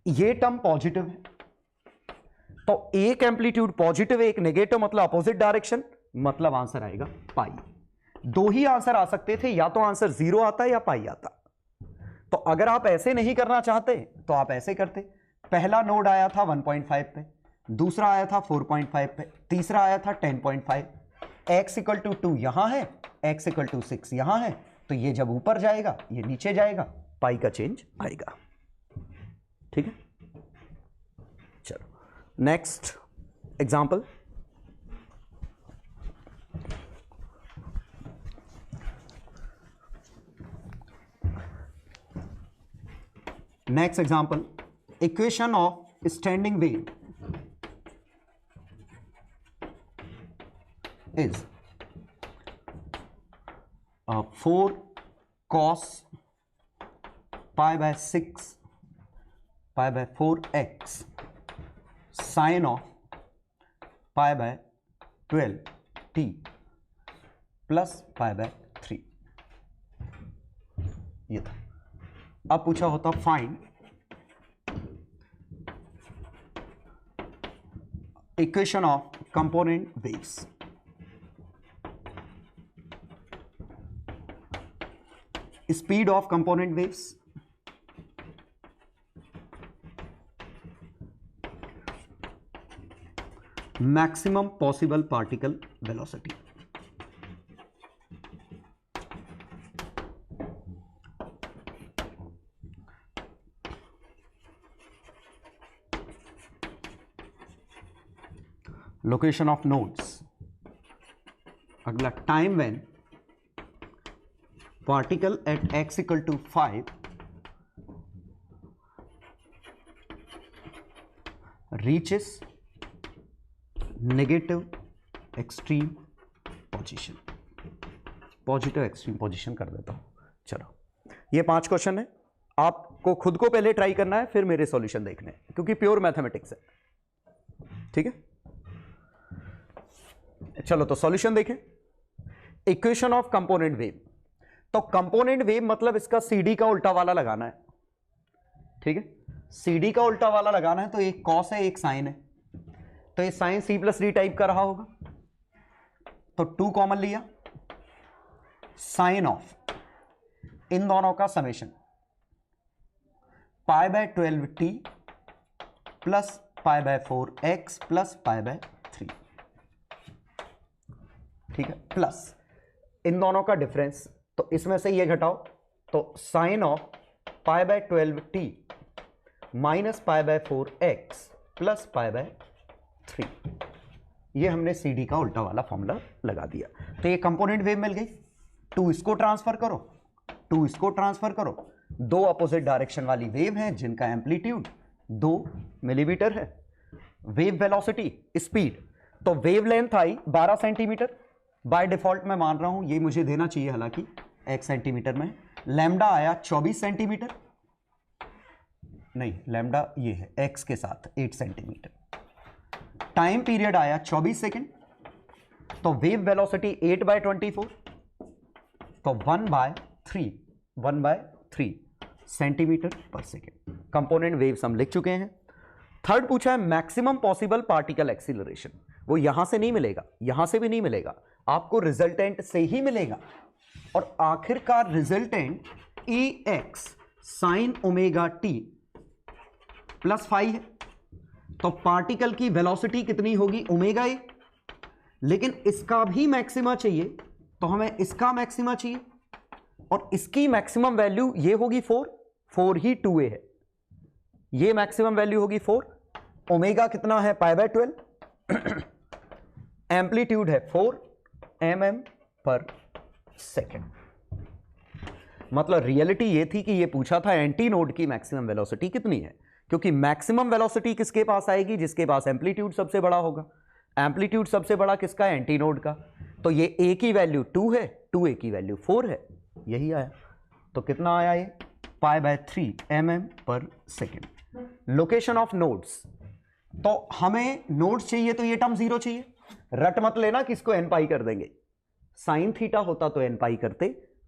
ये टर्म पॉजिटिव है, तो एक एम्पलीट्यूड पॉजिटिव एक नेगेटिव, मतलब अपोजिट डायरेक्शन, मतलब आंसर आएगा पाई। दो ही आंसर आ सकते थे, या तो आंसर 0 आता या पाई आता। तो अगर आप ऐसे नहीं करना चाहते तो आप ऐसे करते, पहला नोड आया था 1.5 पे, दूसरा आया था 4.5 पे, तीसरा आया था 10.5, x इक्वल टू 2 यहां है, x इक्वल टू 6 यहां है, तो ये जब ऊपर जाएगा ये नीचे जाएगा, पाई का चेंज आएगा। ठीक है, चलो next example. Next example, equation of standing wave is 4 cos pi by 6 pi by 4x sin of pi by 12 t plus pi by 3। ये था। अब पूछा होता find equation of component waves. Speed of component waves, maximum possible particle velocity, location of nodes, अगला time when particle at x equal to 5 reaches negative extreme position, positive extreme position कर देता हूं। चलो ये 5 क्वेश्चन है, आपको खुद को पहले ट्राई करना है फिर मेरे सॉल्यूशन देखने हैं, क्योंकि प्योर मैथमेटिक्स है। ठीक है, चलो तो सॉल्यूशन देखें। इक्वेशन ऑफ कंपोनेंट वेव, तो कंपोनेंट वेव मतलब इसका सीडी का उल्टा वाला लगाना है। ठीक है, सीडी का उल्टा वाला लगाना है, तो एक कॉस है एक साइन है, तो ये साइन सी प्लस डी टाइप का रहा होगा, तो 2 कॉमन लिया, साइन ऑफ इन दोनों का summation pi by 12t plus pi by 4x plus pi by 3। ठीक है, प्लस इन दोनों का डिफरेंस, तो इसमें से ये घटाओ, तो sine of pi by 12t minus pi by 4x plus pi by 3। ये हमने CD का उल्टा वाला फॉर्मूला लगा दिया। तो ये कंपोनेंट वेव मिल गई। 2 इसको ट्रांसफर करो, 2 इसको ट्रांसफर करो। 2 अपोजिट डायरेक्शन वाली वेव हैं जिनका एम्पलीट्यूड 2 मिलीमीटर है। वेव वेलोसिटी स्पीड, तो wave length I 12 centimetre. By default मैं मान रहा हूं ये मुझे देना चाहिए, हालांकि x सेंटीमीटर में। लैम्डा आया 24 सेंटीमीटर, नहीं लैम्डा ये है x के साथ 8 सेंटीमीटर। टाइम पीरियड आया 24 सेकेंड, तो वेव वेलोसिटी 8/24, तो 1/3 सेंटीमीटर पर सेकेंड। कंपोनेंट वेव्स हम लिख चुके हैं। थर्ड पूछा है मैक्सिमम पॉसिबल पार्टिकल एक्सीलरेशन, वो यहां से नहीं मिलेगा, यहां से भी नहीं मिलेगा, आपको रिजल्टेंट से ही मिलेगा। और आखिरकार resultant Ex sign omega t plus 5 है, तो पार्टिकल की वेलोसिटी कितनी होगी ओमेगा ए। लेकिन इसका भी मैक्सिमा चाहिए, तो हमें इसका मैक्सिमा चाहिए, और इसकी मैक्सिमम वैल्यू ये होगी 4 ही 2a है, ये मैक्सिमम वैल्यू होगी 4। ओमेगा कितना है π/12, एम्पलीट्यूड है 4 mm पर सेकेंड। मतलब रियलिटी ये थी कि ये पूछा था एंटी नोड की मैक्सिमम वेलोसिटी कितनी है, क्योंकि मैक्सिमम वेलोसिटी किसके पास आएगी, जिसके पास एम्पलीट्यूड सबसे बड़ा होगा। एम्पलीट्यूड सबसे बड़ा किसका है, एंटी नोड का। तो ये a की वैल्यू 2 है, 2a की वैल्यू 4 है, यही आया। तो कितना आया ये π/3 mm पर सेकेंड। लोकेशन ऑफ नोड्स, तो हमें नोड्स चाहिए तो ये टर्म 0 चाहिए। रट मत लेना कि इसको n पाई कर देंगे, साइन थीटा होता तो n पाई करते,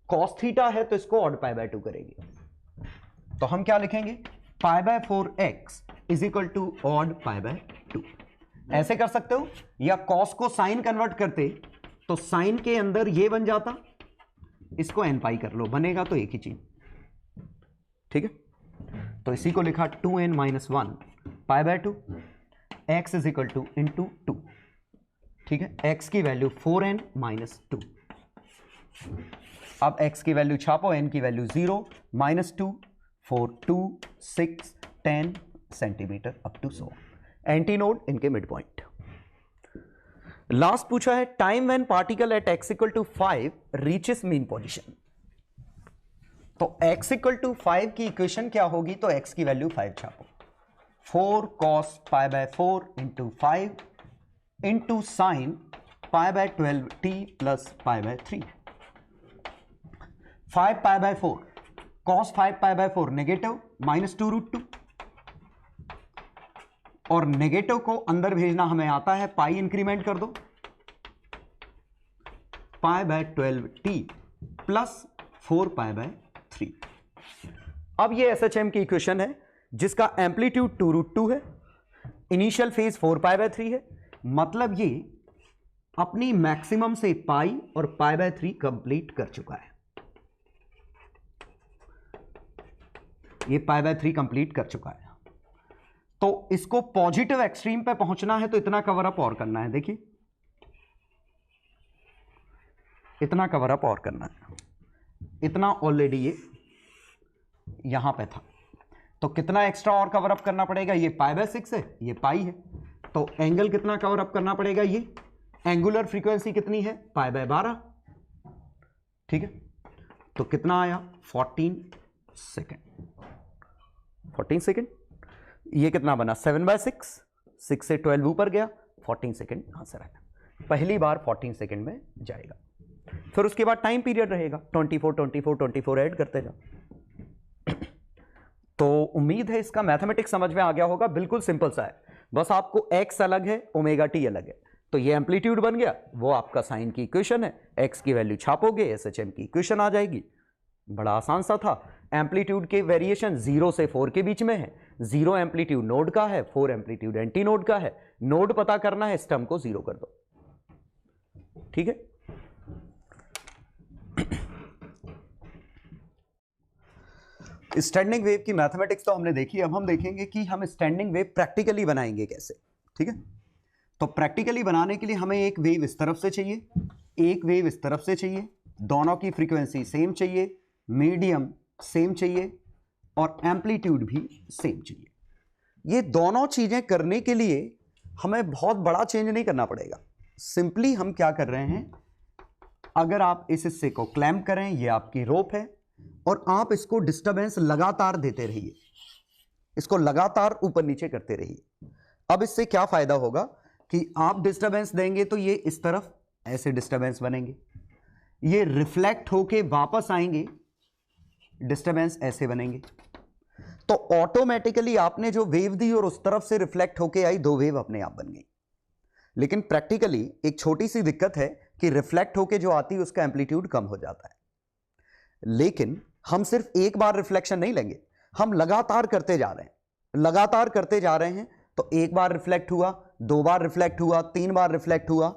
कॉस थीटा है तो इसको ऑड π/2 करेंगे। तो हम क्या लिखेंगे, π/4x is equal to odd π/2। ऐसे कर सकते हो, या कॉस को साइन कन्वर्ट करते तो साइन के अंदर ये बन जाता, इसको n पाई कर लो, बनेगा तो एक ही चीज। ठीक है, तो इसी को लिखा 2n - 1 π/2, x is equal two into 2। ठीक है, x की वैल्यू 4n - 2। अब x की वैल्यू छापो, n की value 0, -2, 4, 2, 6, 10 centimetre up to 100। Anti node इनके मिड पॉइंट। लास्ट पूछा है time when particle at x equal to 5 reaches mean position. तो x इक्वल टू 5 की इक्वेशन क्या होगी? तो x की वैल्यू 5 छापो, 4 cos π/4 into 5 into sine π/12t plus π/3। 5 π/4 cos 5 π/4 negative -2√2, और नेगेटिव को अंदर भेजना हमें आता है, पाई इंक्रीमेंट कर दो, π/12t प्लस 4 π/3। अब ये SHM की इक्वेशन है जिसका एम्पलीट्यूड 2√2 है, इनिशियल फेज 4 π/3 है, मतलब ये अपनी मैक्सिमम से पाई और π/3 कंप्लीट कर चुका है। ये π/3 कंप्लीट कर चुका है। तो इसको पॉजिटिव एक्सट्रीम पे पहुंचना है तो इतना कवर अप और करना है। देखिए इतना कवर अप और करना है, इतना ऑलरेडी ये यहां पे था, तो कितना एक्स्ट्रा और कवर अप करना पड़ेगा? ये π/6 है, ये पाई है, तो एंगल कितना कवर अप करना पड़ेगा? ये एंगुलर फ्रीक्वेंसी कितनी है? π/12। ठीक है, तो कितना आया? 14 सेकेंड। 14 सेकेंड। ये कितना बना? 7/6, 6 से 12 ऊपर गया, 14 सेकेंड आंसर आया। पहली बार 14 सेकेंड में जाएगा। फिर उसके बाद टाइम पीरियड रहेगा 24, 24, 24 ऐड करते जाओ। तो उम्मीद है इसका मैथमेटिक्स समझ में आ गया होगा। बिल्कुल सिंपल सा है, बस आपको x अलग है, ओमेगा t अलग है, तो ये एम्पलीट्यूड बन गया, वो आपका साइन की इक्वेशन है, x की वैल्यू छापोगे SHM की इक्वेशन आ जाएगी। बड़ा आसान सा था। एम्पलीट्यूड के वेरिएशन 0 से 4 के बीच में है, 0 एम्पलीट्यूड नोड का है, 4 एम्पलीट्यूड एंटी नोड का है। नोड पता करना है, स्टर्म को 0 कर दो। ठीक है, स्टैंडिंग वेव की मैथमेटिक्स तो हमने देखी। अब हम देखेंगे कि हम स्टैंडिंग वेव प्रैक्टिकली बनाएंगे कैसे। ठीक है, तो प्रैक्टिकली बनाने के लिए हमें एक वेव इस तरफ से चाहिए, एक वेव इस तरफ से चाहिए, दोनों की फ्रीक्वेंसी सेम चाहिए, मीडियम सेम चाहिए और एम्पलीट्यूड भी सेम चाहिए। ये दोनों चीजें करने के लिए हमें बहुत बड़ा चेंज नहीं करना पड़ेगा। सिंपली हम क्या कर रहे हैं, अगर आप इस हिस्से को क्लैंप करें, ये आपकी रोप है, और आप इसको डिस्टरबेंस लगातार देते रहिए, इसको लगातार ऊपर नीचे करते रहिए। अब इससे क्या फायदा होगा कि आप डिस्टरबेंस देंगे तो ये इस तरफ ऐसे डिस्टरबेंस बनेंगे, ये रिफ्लेक्ट होके वापस आएंगे, डिस्टरबेंस ऐसे बनेंगे। तो ऑटोमेटिकली आपने जो वेव दी और उस तरफ से रिफ्लेक्ट होके आई, दो वेव अपने आप बन गई। लेकिन प्रैक्टिकली एक छोटी सी दिक्कत है कि रिफ्लेक्ट होके जो आती है उसका एम्पलीट्यूड कम हो जाता है। लेकिन हम सिर्फ एक बार रिफ्लेक्शन नहीं लेंगे, हम लगातार करते जा रहे हैं, लगातार करते जा रहे हैं। तो एक बार रिफ्लेक्ट हुआ, दो बार रिफ्लेक्ट हुआ, तीन बार रिफ्लेक्ट हुआ,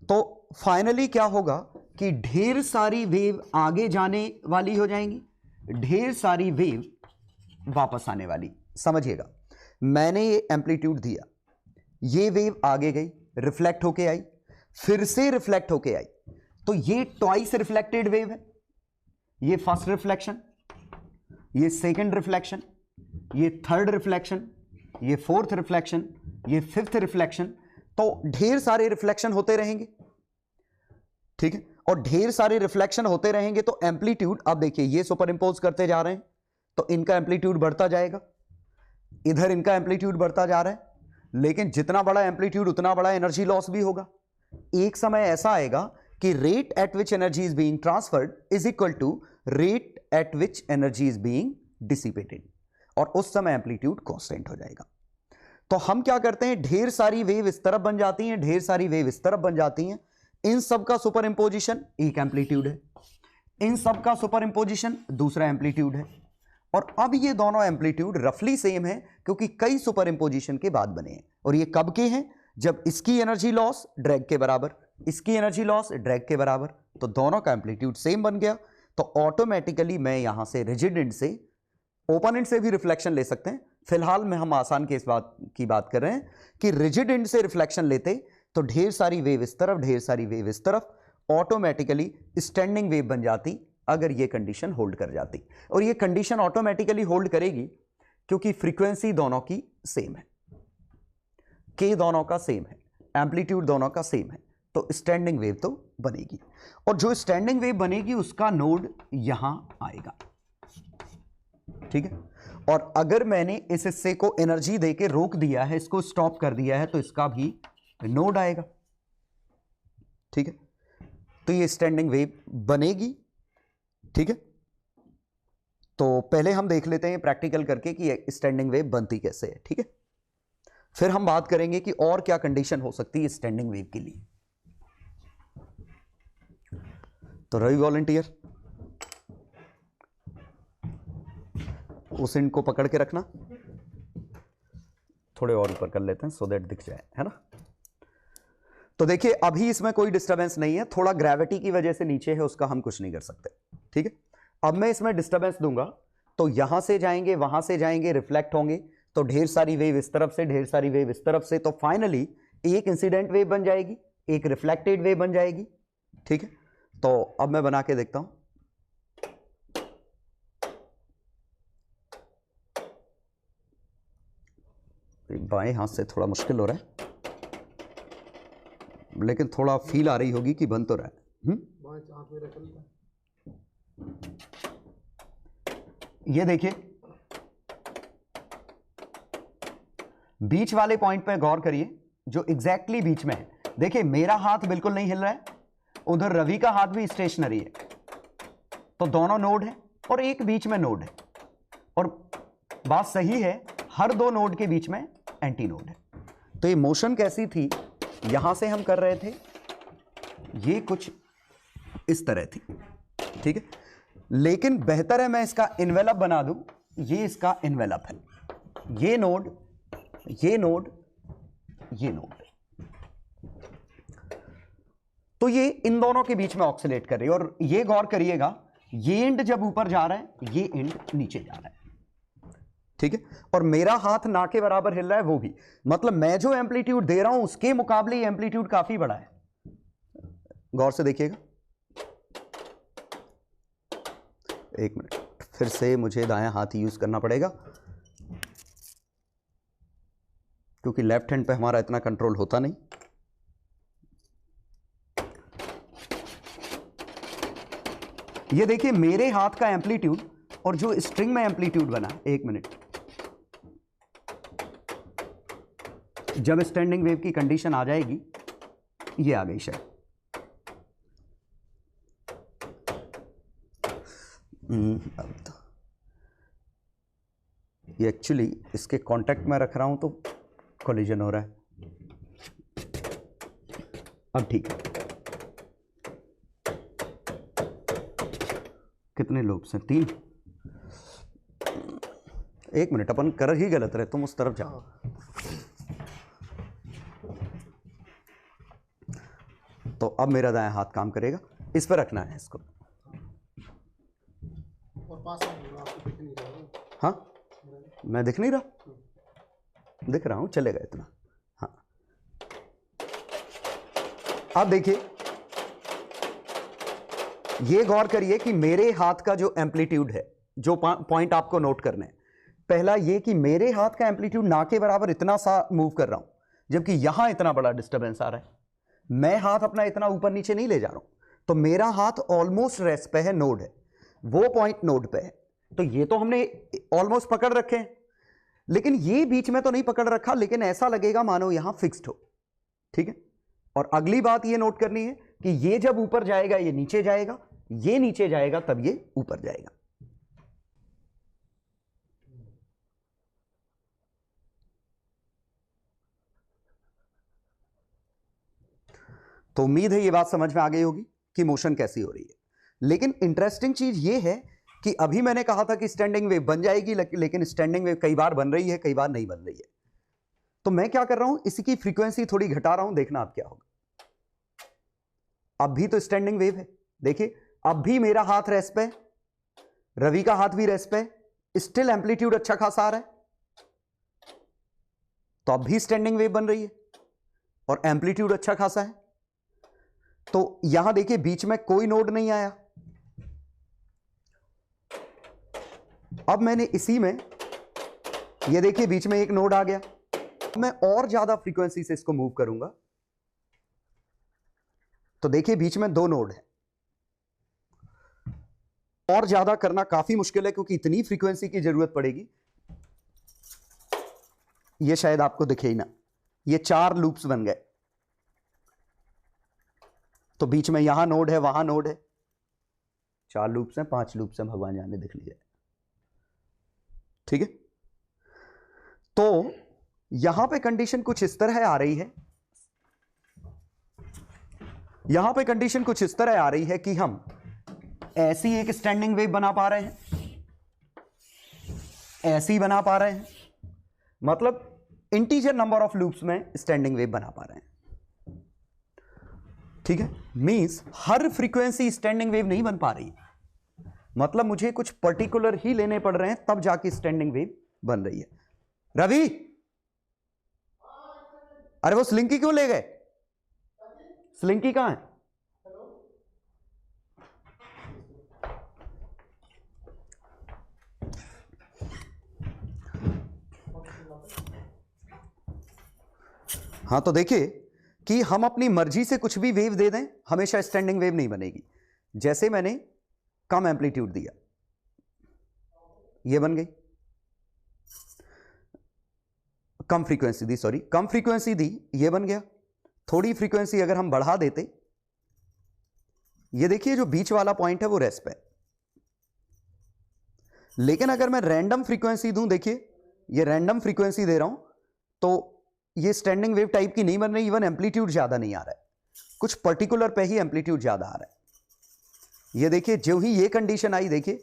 तो फाइनली क्या होगा कि ढेर सारी वेव आगे जाने वाली हो जाएंगी, ढेर सारी वेव वापस आने वाली। समझिएगा, मैंने ये एम्पलीट्यूड दिया, ये वेव आगे गई, रिफ्लेक्ट होके आई, फिर से रिफ्लेक्ट होके आई, तो ये ट्वाइस रिफ्लेक्टेड वेव है। ये फर्स्ट रिफ्लेक्शन, ये सेकंड रिफ्लेक्शन, ये थर्ड रिफ्लेक्शन, ये फोर्थ रिफ्लेक्शन, ये फिफ्थ रिफ्लेक्शन। तो ढेर सारे रिफ्लेक्शन होते रहेंगे। ठीक है, और ढेर सारे रिफ्लेक्शन होते रहेंगे तो एम्पलीट्यूड, अब देखिए ये सुपर इंपोज करते जा रहे हैं तो इनका एम्पलीट्यूड बढ़ता जाएगा, इधर इनका एम्पलीट्यूड बढ़ता जा रहा है। लेकिन जितना बड़ा एम्पलीट्यूड उतना बड़ा एनर्जी लॉस भी होगा। एक समय ऐसा आएगा कि rate at which energy is being transferred is equal to rate at which energy is being dissipated, और उस समय एम्पलीट्यूड कांस्टेंट हो जाएगा। तो हम क्या करते हैं, ढेर सारी वेव इस तरफ बन जाती हैं, ढेर सारी वेव इस तरफ बन जाती हैं, इन सब का सुपर इंपोजिशन एक एम्पलीट्यूड है, इन सब का सुपर इंपोजिशन दूसरा एम्पलीट्यूड है। और अब ये दोनों एम्पलीट्यूड रफली सेम है क्योंकि कई सुपर इंपोजिशन के बाद बने हैं। और ये कब के हैं, जब इसकी एनर्जी लॉस ड्रैग के बराबर, इसकी एनर्जी लॉस ड्रैग के बराबर, तो दोनों का एम्पलीट्यूड सेम बन गया। तो ऑटोमेटिकली मैं यहां से रिजिड एंड से ओपन एंड से भी रिफ्लेक्शन ले सकते हैं। फिलहाल में हम आसान केस की बात कर रहे हैं कि रिजिड एंड से रिफ्लेक्शन लेते तो ढेर सारी वेव इस तरफ, ढेर सारी वेव इस तरफ, ऑटोमेटिकली स्टैंडिंग वेव बन जाती अगर ये कंडीशन होल्ड कर जाती। और ये कंडीशन ऑटोमेटिकली होल्ड करेगी क्योंकि फ्रीक्वेंसी दोनों की सेम है, के दोनों का सेम है, एम्पलीट्यूड दोनों का सेम है, तो स्टैंडिंग वेव तो बनेगी। और जो स्टैंडिंग वेव बनेगी उसका नोड यहां आएगा, ठीक है। और अगर मैंने इस हिस्से को एनर्जी देके रोक दिया है, इसको स्टॉप कर दिया है, तो इसका भी नोड आएगा, ठीक है। तो ये स्टैंडिंग वेव बनेगी, ठीक है। तो पहले हम देख लेते हैं प्रैक्टिकल करके कि स्टैंडिंग वेव बनती कैसे है, ठीक है। फिर हम बात करेंगे कि और क्या कंडीशन हो सकती है स्टैंडिंग वेव के लिए। तो रवि वॉलंटियर, उस इंड को पकड़ के रखना, थोड़े और ऊपर कर लेते हैं सो दैट दिख जाए, है ना। तो देखिए अभी इसमें कोई डिस्टरबेंस नहीं है, थोड़ा ग्रेविटी की वजह से नीचे है, उसका हम कुछ नहीं कर सकते, ठीक है। अब मैं इसमें डिस्टरबेंस दूंगा तो यहां से जाएंगे, वहां से जाएंगे, रिफ्लेक्ट होंगे, तो ढेर सारी वेव इस तरफ से, ढेर सारी वेव इस तरफ से, तो फाइनली एक इंसिडेंट वेव बन जाएगी, एक रिफ्लेक्टेड वेव बन जाएगी, ठीक है। तो अब मैं बना के देखता हूं। बाएं हाथ से थोड़ा मुश्किल हो रहा है, लेकिन थोड़ा फील आ रही होगी कि बन तो रहा है। ये देखिए बीच वाले पॉइंट पे गौर करिए, जो एग्जैक्टली बीच में है। देखिए मेरा हाथ बिल्कुल नहीं हिल रहा है, उधर रवि का हाथ भी स्टेशनरी है, तो दोनों नोड है और एक बीच में नोड है। और बात सही है, हर दो नोड के बीच में एंटी नोड है। तो ये मोशन कैसी थी, यहां से हम कर रहे थे, ये कुछ इस तरह थी, ठीक है। लेकिन बेहतर है मैं इसका इन्वेलप बना दूं, ये इसका इन्वेलप है, ये नोड, ये नोड, ये नोड, तो ये इन दोनों के बीच में ऑक्सीलेट कर रही है। और ये गौर करिएगा, ये एंड जब ऊपर जा रहा है, ये एंड नीचे जा रहा है, ठीक है। और मेरा हाथ ना के बराबर हिल रहा है, वो भी, मतलब मैं जो एम्पलीट्यूड दे रहा हूं उसके मुकाबले ये एम्पलीट्यूड काफी बड़ा है। गौर से देखिएगा, एक मिनट, फिर से मुझे दायां हाथ यूज करना पड़ेगा क्योंकि लेफ्ट हैंड पे हमारा इतना कंट्रोल होता नहीं। ये देखिए मेरे हाथ का एम्पलीट्यूड और जो स्ट्रिंग में एम्पलीट्यूड बना, एक मिनट, जब स्टैंडिंग वेव की कंडीशन आ जाएगी, ये आ गई शायद, ये एक्चुअली इसके कांटेक्ट में रख रहा हूं तो कोलिजन हो रहा है। अब ठीक है, कितने लोब्स हैं, 3। एक मिनट, अपन कर ही गलत रहे, तुम उस तरफ जाओ। तो अब मेरा दायां हाथ काम करेगा, इस पर रखना है इसको। हाँ मैं दिख नहीं रहा, दिख रहा हूं, चलेगा इतना। हाँ अब देखिए, ये गौर करिए कि मेरे हाथ का जो एम्पलीट्यूड है, जो पॉइंट आपको नोट करना है, पहला ये कि मेरे हाथ का एम्पलीट्यूड ना के बराबर इतना सा मूव कर रहा हूं, जबकि यहां इतना बड़ा डिस्टरबेंस आ रहा है। मैं हाथ अपना इतना ऊपर नीचे नहीं ले जा रहा हूं, तो मेरा हाथ ऑलमोस्ट रेस्ट पे है, नोड है, वो पॉइंट नोड पे है। तो ये तो हमने ऑलमोस्ट पकड़ रखे हैं, लेकिन ये बीच में तो नहीं पकड़ रखा, लेकिन ऐसा लगेगा मानो यहां फिक्स्ड हो, ठीक है। और अगली बात ये नोट करनी है कि ये जब ऊपर जाएगा ये नीचे जाएगा, ये नीचे जाएगा तब ये ऊपर जाएगा। तो उम्मीद है ये बात समझ में आ गई होगी कि मोशन कैसी हो रही है। लेकिन इंटरेस्टिंग चीज ये है कि अभी मैंने कहा था कि स्टैंडिंग वेव बन जाएगी, लेकिन स्टैंडिंग वेव कई बार बन रही है, कई बार नहीं बन रही है। तो मैं क्या कर रहा हूं, इसकी फ्रीक्वेंसी थोड़ी घटा रहा हूं, देखना अब क्या होगा। अब भी तो स्टैंडिंग वेव है, देखिए अब भी मेरा हाथ रेस्ट पे, रवि का हाथ भी रेस्ट पे, स्टिल एम्पलीट्यूड अच्छा खासा आ रहा है, तो अब भी स्टैंडिंग वेव बन रही है और एम्पलीट्यूड अच्छा खासा है। तो यहां देखिए बीच में कोई नोड नहीं आया। अब मैंने इसी में ये देखिए बीच में एक नोड आ गया। मैं और ज्यादा फ्रीक्वेंसी से इसको मूव करूंगा तो देखिए बीच में दो नोड है। और ज्यादा करना काफी मुश्किल है क्योंकि इतनी फ्रीक्वेंसी की जरूरत पड़ेगी। ये शायद आपको दिखे ही ना, ये 4 लूप्स बन गए। तो बीच में यहां नोड है, वहां नोड है, 4 लूप्स हैं, 5 लूप्स हैं, भगवान जाने, देख लीजिए। ठीक है, तो यहां पे कंडीशन कुछ इस तरह आ रही है, यहां पे कंडीशन कुछ इस तरह आ रही है कि हम ऐसी एक स्टैंडिंग वेव बना पा रहे हैं, ऐसी बना पा रहे हैं, मतलब इंटीजर नंबर ऑफ लूप्स में स्टैंडिंग वेव बना पा रहे हैं। ठीक है, मींस हर फ्रीक्वेंसी स्टैंडिंग वेव नहीं बन पा रही, मतलब मुझे कुछ पर्टिकुलर ही लेने पड़ रहे हैं तब जाके स्टैंडिंग वेव बन रही है। रवि, अरे वो स्लिंकी क्यों ले गए? स्लिंकी कहां है? हाँ, तो देखिए कि हम अपनी मर्जी से कुछ भी वेव दे दें, हमेशा स्टैंडिंग वेव नहीं बनेगी। जैसे मैंने कम एम्पलीट्यूड दिया, ये बन गई। कम फ्रीक्वेंसी दी, सॉरी, कम फ्रीक्वेंसी दी, ये बन गया। थोड़ी फ्रीक्वेंसी अगर हम बढ़ा देते, ये देखिए जो बीच वाला पॉइंट है वो रेस्प है। लेकिन अगर मैं रैंडम फ्रीक्वेंसी दूं, देखिए ये रैंडम फ्रीक्वेंसी दे रहा हूं, तो ये स्टैंडिंग वेव टाइप की नहीं बन रही, इवन एम्पलीट्यूड ज्यादा नहीं आ रहा है, कुछ पर्टिकुलर पे ही एम्पलीट्यूड ज्यादा आ रहा है। ये देखिए जो ही ये कंडीशन आई, देखिए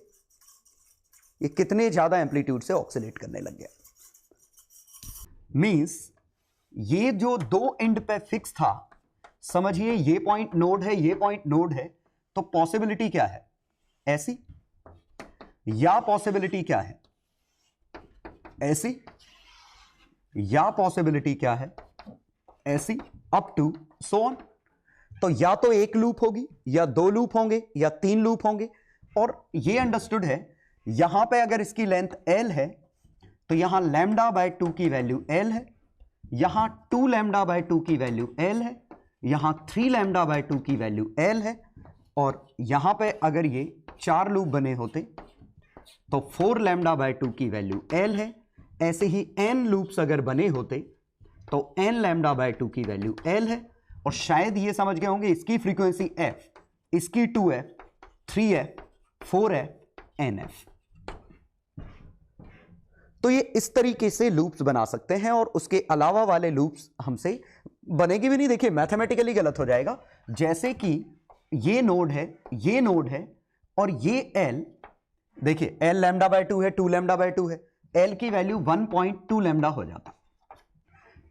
ये कितने ज्यादा एम्पलीट्यूड से ऑक्सीलेट करने लग गया। मींस ये जो दो एंड पे फिक्स था, समझिए ये पॉइंट नोड है, ये पॉइंट नोड है, तो पॉसिबिलिटी क्या है? ऐसी, या पॉसिबिलिटी क्या है? ऐसी, या पॉसिबिलिटी क्या है? ऐसी, अप टू सो ऑन। तो या तो एक लूप होगी, या 2 लूप होंगे, या 3 लूप होंगे। और ये अंडरस्टूड है, यहां पे अगर इसकी लेंथ l है तो यहां लैम्डा बाय 2 की वैल्यू l है, यहां 2 लैम्डा बाय 2 की वैल्यू l है, यहां 3 लैम्डा बाय 2 की वैल्यू l है, और यहां पे अगर ये 4 लूप बने होते तो 4 लैम्डा बाय 2 की वैल्यू l है। ऐसे ही n लूप्स अगर बने होते तो n लैम्डा बाय 2 की वैल्यू l है। और शायद ये समझ गए होंगे, इसकी फ्रीक्वेंसी f, इसकी 2f, 3f, 4f, nf। तो ये इस तरीके से लूप्स बना सकते हैं, और उसके अलावा वाले लूप्स हमसे बनेगी भी नहीं। देखिए मैथमेटिकली गलत हो जाएगा। जैसे कि ये नोड है, ये नोड है, और ये l, देखिए l लैम्डा बाय 2 है, 2 लैम्डा बाय 2 है, l की वैल्यू 1.2 लैम्डा हो जाता,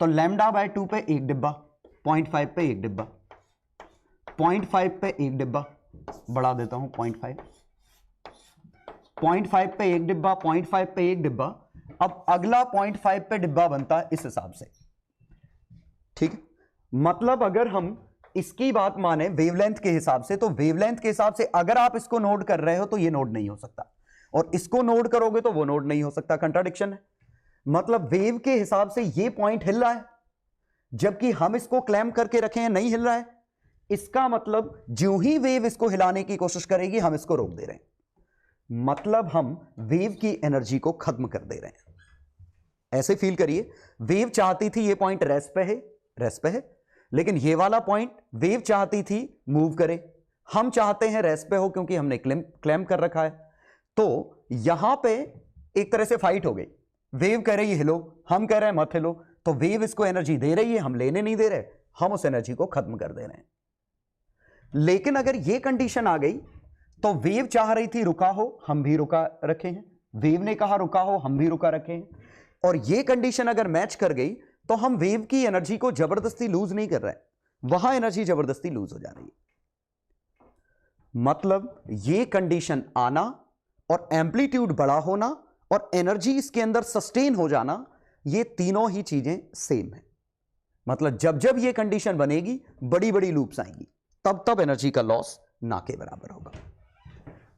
तो लैम्डा बाय 2 पे एक डिब्बा, 0.5 पे एक डिब्बा, 0.5 पे एक डिब्बा, बढ़ा देता हूं 0.5, 0.5 पे एक डिब्बा, 0.5 पे एक डिब्बा। अब अगला 0.5 पे डिब्बा बनता है इस हिसाब से। ठीक, मतलब अगर हम इसकी बात माने वेवलेंथ के हिसाब से, तो वेवलेंथ के हिसाब से अगर आप इसको नोड कर रहे हो तो ये नोड नहीं हो सकता, और इसको नोड करोगे तो वो नोड नहीं हो सकता। कंट्राडिक्शन है। मतलब वेव के हिसाब से ये पॉइंट हिल रहा है, जबकि हम इसको क्लैम्प करके रखे हैं, नहीं हिल रहा है। इसका मतलब ज्यों ही वेव इसको हिलाने की कोशिश करेगी, हम इसको रोक दे रहे हैं, मतलब हम वेव की एनर्जी को खत्म कर दे रहे हैं। ऐसे फील करिए, वेव चाहती थी ये पॉइंट रेस्ट पे है, रेस्ट पे है, लेकिन ये वाला पॉइंट वेव चाहती थी मूव करे, हम चाहते हैं रेस्ट पे हो क्योंकि हमने क्लैम्प कर रखा है। तो यहां पे एक तरह से फाइट हो गई, वेव कह रही है हिलो, हम कह रहे हैं मत हिलो। तो वेव इसको एनर्जी दे रही है, हम लेने नहीं दे रहे, हम उस एनर्जी को खत्म कर दे रहे हैं। लेकिन अगर ये कंडीशन आ गई तो वेव चाह रही थी रुका हो, हम भी रुका रखे हैं, वेव ने कहा रुका हो, हम भी रुका रखे हैं, और ये कंडीशन अगर मैच कर गई तो हम वेव की एनर्जी को जबरदस्ती लूज नहीं कर रहे, वहां एनर्जी जबरदस्ती लूज हो जा रही है। मतलब ये कंडीशन आना और एम्पलीट्यूड बड़ा होना और एनर्जी इसके अंदर सस्टेन हो जाना, ये तीनों ही चीजें सेम है। मतलब जब जब ये कंडीशन बनेगी, बड़ी बड़ी लूप्स आएंगी, तब एनर्जी का लॉस ना के बराबर होगा।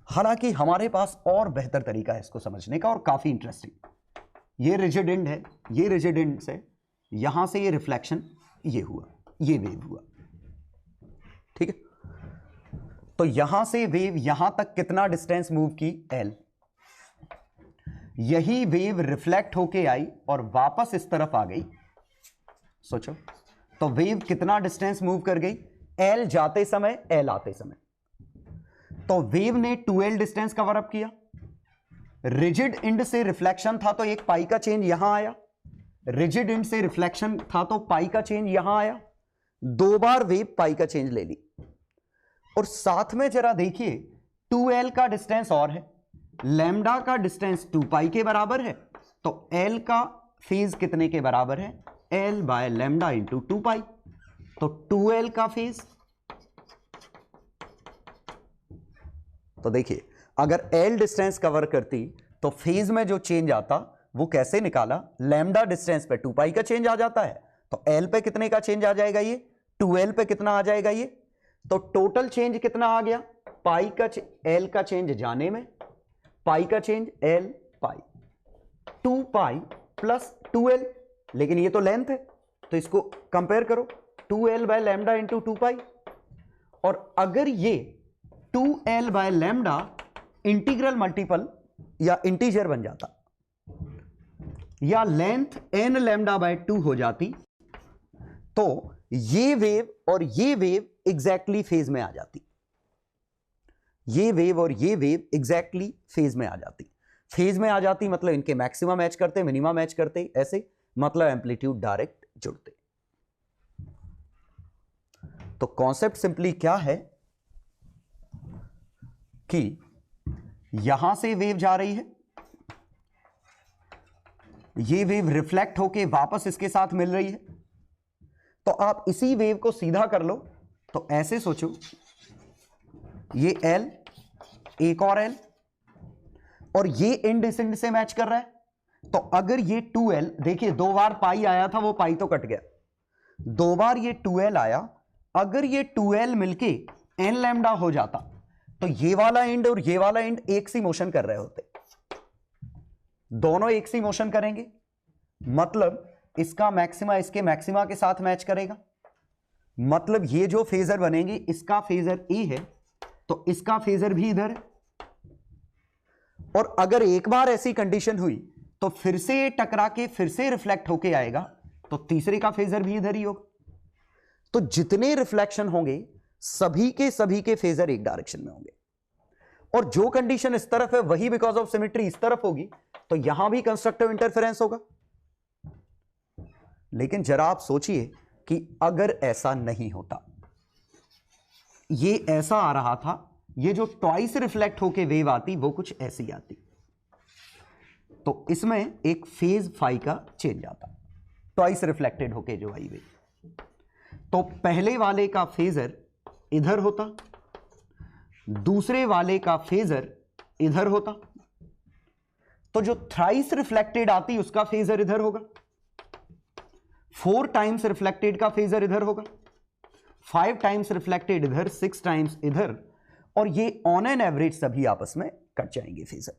हालांकि हमारे पास और बेहतर तरीका है इसको समझने का, और काफी इंटरेस्टिंग। ये रिजिड एंड है, ये रिजिड एंड से यहां से ये रिफ्लेक्शन ये हुआ, ये वेव हुआ, ठीक है। तो यहां से वेव यहां तक कितना डिस्टेंस मूव की, एल। यही वेव रिफ्लेक्ट होके आई और वापस इस तरफ आ गई। सोचो, तो वेव कितना डिस्टेंस मूव कर गई, एल जाते समय, एल आते समय। तो वेव ने 2l डिस्टेंस कवर अप किया। रिजिड एंड से रिफ्लेक्शन था तो एक पाई का चेंज यहां आया, रिजिड एंड से रिफ्लेक्शन था तो पाई का चेंज यहां आया। 2 बार वेव पाई का चेंज ले ली। और साथ में जरा देखिए 2l का डिस्टेंस और है, लैम्डा का डिस्टेंस 2 पाई के बराबर है, तो l का फेज कितने के बराबर है, l बाय लैम्डा इंटू 2 पाई। तो 2l का फेज, तो देखिए अगर l डिस्टेंस कवर करती तो फेज में जो चेंज आता वो कैसे निकाला, लैम्डा डिस्टेंस पे 2 पाई का चेंज आ जाता है, तो l पे कितने का चेंज आ जाएगा, ये 2l पे कितना आ जाएगा, ये तो टोटल चेंज कितना आ गया, पाई का l का चेंज जाने में, पाई का चेंज l पाई, 2 पाई प्लस 2l। लेकिन ये तो लेंथ है तो इसको कंपेयर करो, 2l बाय लैम्डा इंटू 2 पाई। और अगर ये 2l by lambda integral multiple या इंटीजर बन जाता, या लेंथ n लैम्डा बाय 2 हो जाती, तो ये वेव और ये वेव एग्जैक्टली फेज में आ जाती। ये वेव और ये वेव एग्जैक्टली फेज में आ जाती। फेज में आ जाती मतलब इनके मैक्सिमा मैच करते, मिनिमा मैच करते, ऐसे मतलब एम्पलीट्यूड डायरेक्ट जुड़ते। तो कॉन्सेप्ट सिंपली क्या है कि यहां से वेव जा रही है, ये वेव रिफ्लेक्ट होके वापस इसके साथ मिल रही है, तो आप इसी वेव को सीधा कर लो। तो ऐसे सोचो, ये L, एक और L, और ये एंड इस एंड से मैच कर रहा है। तो अगर ये 2L, देखिए 2 बार पाई आया था, वो पाई तो कट गया, 2 बार ये 2L आया, अगर ये 2L मिलके n लैम्डा हो जाता तो ये वाला एंड और ये वाला एंड एक सी मोशन कर रहे होते, दोनों एक सी मोशन करेंगे, मतलब इसका मैक्सिमा इसके मैक्सिमा के साथ मैच करेगा, मतलब ये जो फेजर बनेंगे, इसका फेजर ए है तो इसका फेजर भी इधर है। और अगर एक बार ऐसी कंडीशन हुई तो फिर से ये टकरा के फिर से रिफ्लेक्ट होके आएगा, तो तीसरे का फेजर भी इधर ही होगा। तो जितने रिफ्लेक्शन होंगे सभी के फेजर एक डायरेक्शन में होंगे। और जो कंडीशन इस तरफ है वही बिकॉज ऑफ सिमेट्री इस तरफ होगी, तो यहां भी कंस्ट्रक्टिव इंटरफेरेंस होगा। लेकिन जरा आप सोचिए कि अगर ऐसा नहीं होता, ये ऐसा आ रहा था, ये जो ट्वाइस रिफ्लेक्ट होके वेव आती वो कुछ ऐसी आती, तो इसमें एक फेज फाई का चेंज आता, ट्वाइस रिफ्लेक्टेड होके जो आई वेव। तो पहले वाले का फेजर इधर होता, दूसरे वाले का फेजर इधर होता, तो जो थ्राइस रिफ्लेक्टेड आती उसका फेजर इधर होगा, 4 टाइम्स रिफ्लेक्टेड का फेजर इधर होगा, 5 टाइम्स रिफ्लेक्टेड इधर, 6 टाइम्स इधर, और ये ऑन एन एवरेज सभी आपस में कट जाएंगे फेजर।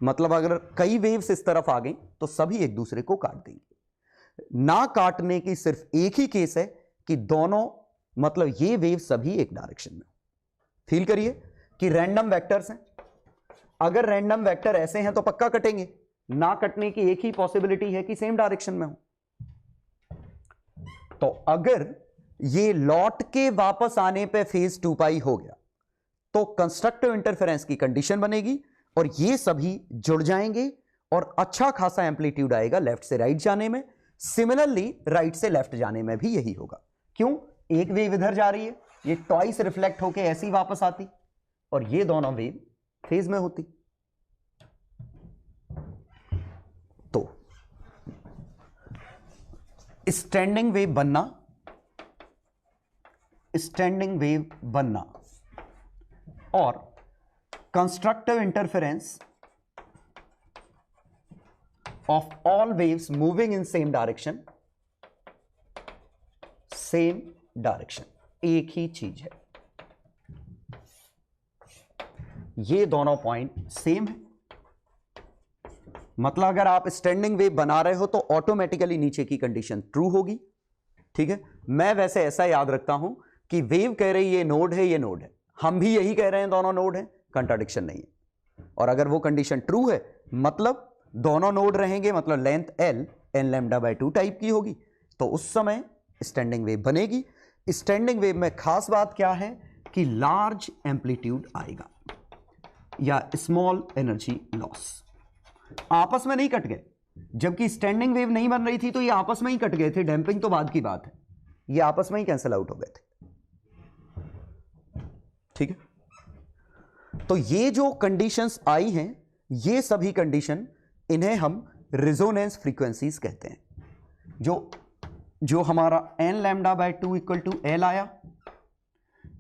मतलब अगर कई वेव्स इस तरफ आ गई तो सभी एक दूसरे को काट देंगे। ना काटने की सिर्फ एक ही केस है कि दोनों, मतलब ये वेव सभी एक डायरेक्शन में। फील करिए कि रैंडम वेक्टर्स हैं, अगर रैंडम वेक्टर ऐसे हैं तो पक्का कटेंगे, ना कटने की एक ही पॉसिबिलिटी है कि सेम डायरेक्शन में हो। तो अगर ये लौट के वापस आने पे फेज 2 पाई हो गया तो कंस्ट्रक्टिव इंटरफेरेंस की कंडीशन बनेगी और ये सभी जुड़ जाएंगे और अच्छा खासा एम्पलीट्यूड आएगा लेफ्ट से राइट जाने में। सिमिलरली राइट से लेफ्ट जाने में भी यही होगा। क्यों? एक वेव इधर जा रही है, ये ट्वाइस रिफ्लेक्ट होके ऐसी वापस आती, और ये दोनों वेव फेज में होती। तो स्टैंडिंग वेव बनना और constructive interference of all waves moving in same direction, एक ही चीज है, ये दोनों पॉइंट सेम है। मतलब अगर आप स्टैंडिंग वेव बना रहे हो तो ऑटोमेटिकली नीचे की कंडीशन ट्रू होगी। ठीक है, मैं वैसे ऐसा याद रखता हूं कि वेव कह रही ये नोड है, ये नोड है, हम भी यही कह रहे हैं दोनों नोड है, कंट्राडिक्शन नहीं है। और अगर वो कंडीशन ट्रू है मतलब दोनों नोड रहेंगे, मतलब length L n lambda by 2 type की होगी, तो उस समय स्टैंडिंग वेव बनेगी। स्टैंडिंग वेव में खास बात क्या है कि लार्ज एम्पलीट्यूड आएगा या स्मॉल एनर्जी लॉस। आपस में नहीं कट गए, जबकि स्टैंडिंग वेव नहीं बन रही थी तो ये आपस में ही कट गए थे, डैंपिंग तो बाद की बात है, ये आपस में ही कैंसिल आउट हो गए थे। ठीक है, तो ये जो कंडीशंस आई हैं, ये सभी कंडीशन, इन्हें हम रिजोनेंस फ्रीक्वेंसीज कहते हैं। जो हमारा n lambda by 2 equal to L आया,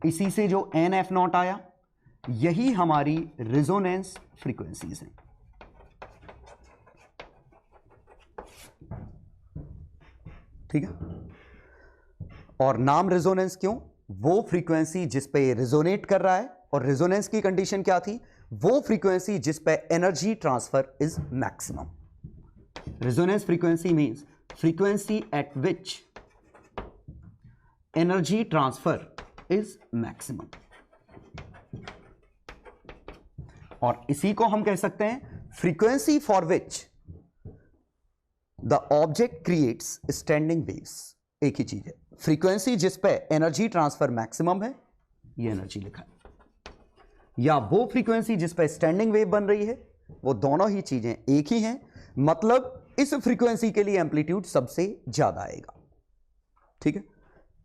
इसी से जो n f नॉट आया, यही हमारी रिजोनेंस फ्रीक्वेंसीज हैं। ठीक है, और नाम रिजोनेंस क्यों? वो फ्रीक्वेंसी जिस पे रिजोनेट कर रहा है, और रिजोनेंस की कंडीशन क्या थी? वो फ्रीक्वेंसी जिस पे energy transfer is maximum. Resonance frequency means frequency at which energy transfer is maximum, और इसी को हम कह सकते हैं frequency for which the object creates standing waves। एक ही चीज है, फ्रीक्वेंसी जिस पे एनर्जी ट्रांसफर मैक्सिमम है, ये एनर्जी लिखा है, या वो फ्रीक्वेंसी जिस पे स्टैंडिंग वेव बन रही है, वो दोनों ही चीजें एक ही हैं, मतलब इस फ्रीक्वेंसी के लिए एम्पलीट्यूड सबसे ज्यादा आएगा। ठीक है,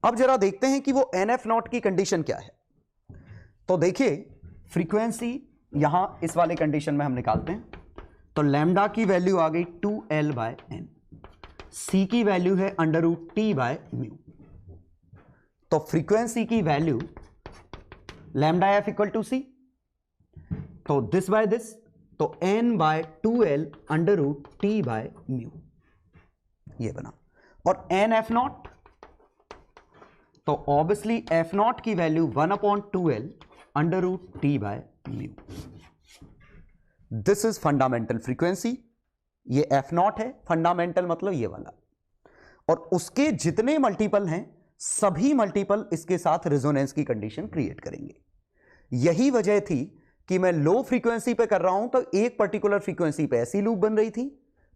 अब जरा देखते हैं कि वो NF नॉट की कंडीशन क्या है। तो देखिए, फ्रीक्वेंसी यहां इस वाले कंडीशन में हम निकालते हैं, तो लैम्डा की वैल्यू आ गई 2L बाय n, C की वैल्यू है √T बाय म्यू। तो फ्रीक्वेंसी की value lambda f equal to C, तो दिस बाय दिस, तो n by 2L √T by mu, ये बना। और n f नॉट, तो ऑब्वियसली f नॉट की value 1/2L √T by mu. This is fundamental frequency, ये f naught है, fundamental मतलब ये वाला, और उसके जितने मल्टीपल हैं सभी मल्टीपल इसके साथ रिजोनेंस की कंडीशन क्रिएट करेंगे। यही वजह थी कि मैं लो फ्रीक्वेंसी पे कर रहा हूं तो एक पर्टिकुलर फ्रीक्वेंसी पे ऐसी लूप बन रही थी,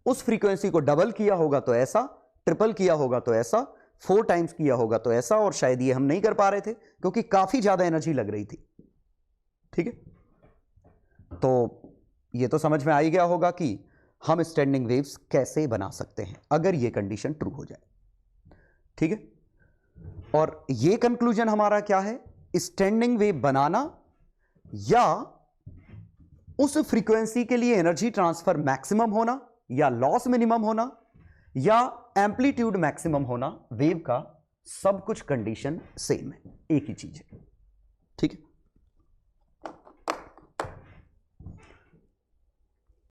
उस फ्रीक्वेंसी को डबल किया होगा तो ऐसा, ट्रिपल किया होगा तो ऐसा, 4 टाइम्स किया होगा तो ऐसा, और शायद ये हम नहीं कर पा रहे थे क्योंकि काफी ज्यादा एनर्जी लग रही थी। ठीक है, तो ये तो समझ में आ ही गया होगा कि हम स्टैंडिंग वेव्स कैसे बना सकते हैं अगर ये कंडीशन ट्रू हो जाए। ठीक है, और ये कंक्लूजन हमारा क्या है? स्टैंडिंग वेव बनाना या उस फ्रीक्वेंसी के लिए एनर्जी ट्रांसफर मैक्सिमम होना या लॉस मिनिमम होना या एम्पलीट्यूड मैक्सिमम होना, वेव का सब कुछ कंडीशन सेम है, एक ही चीज है। ठीक है।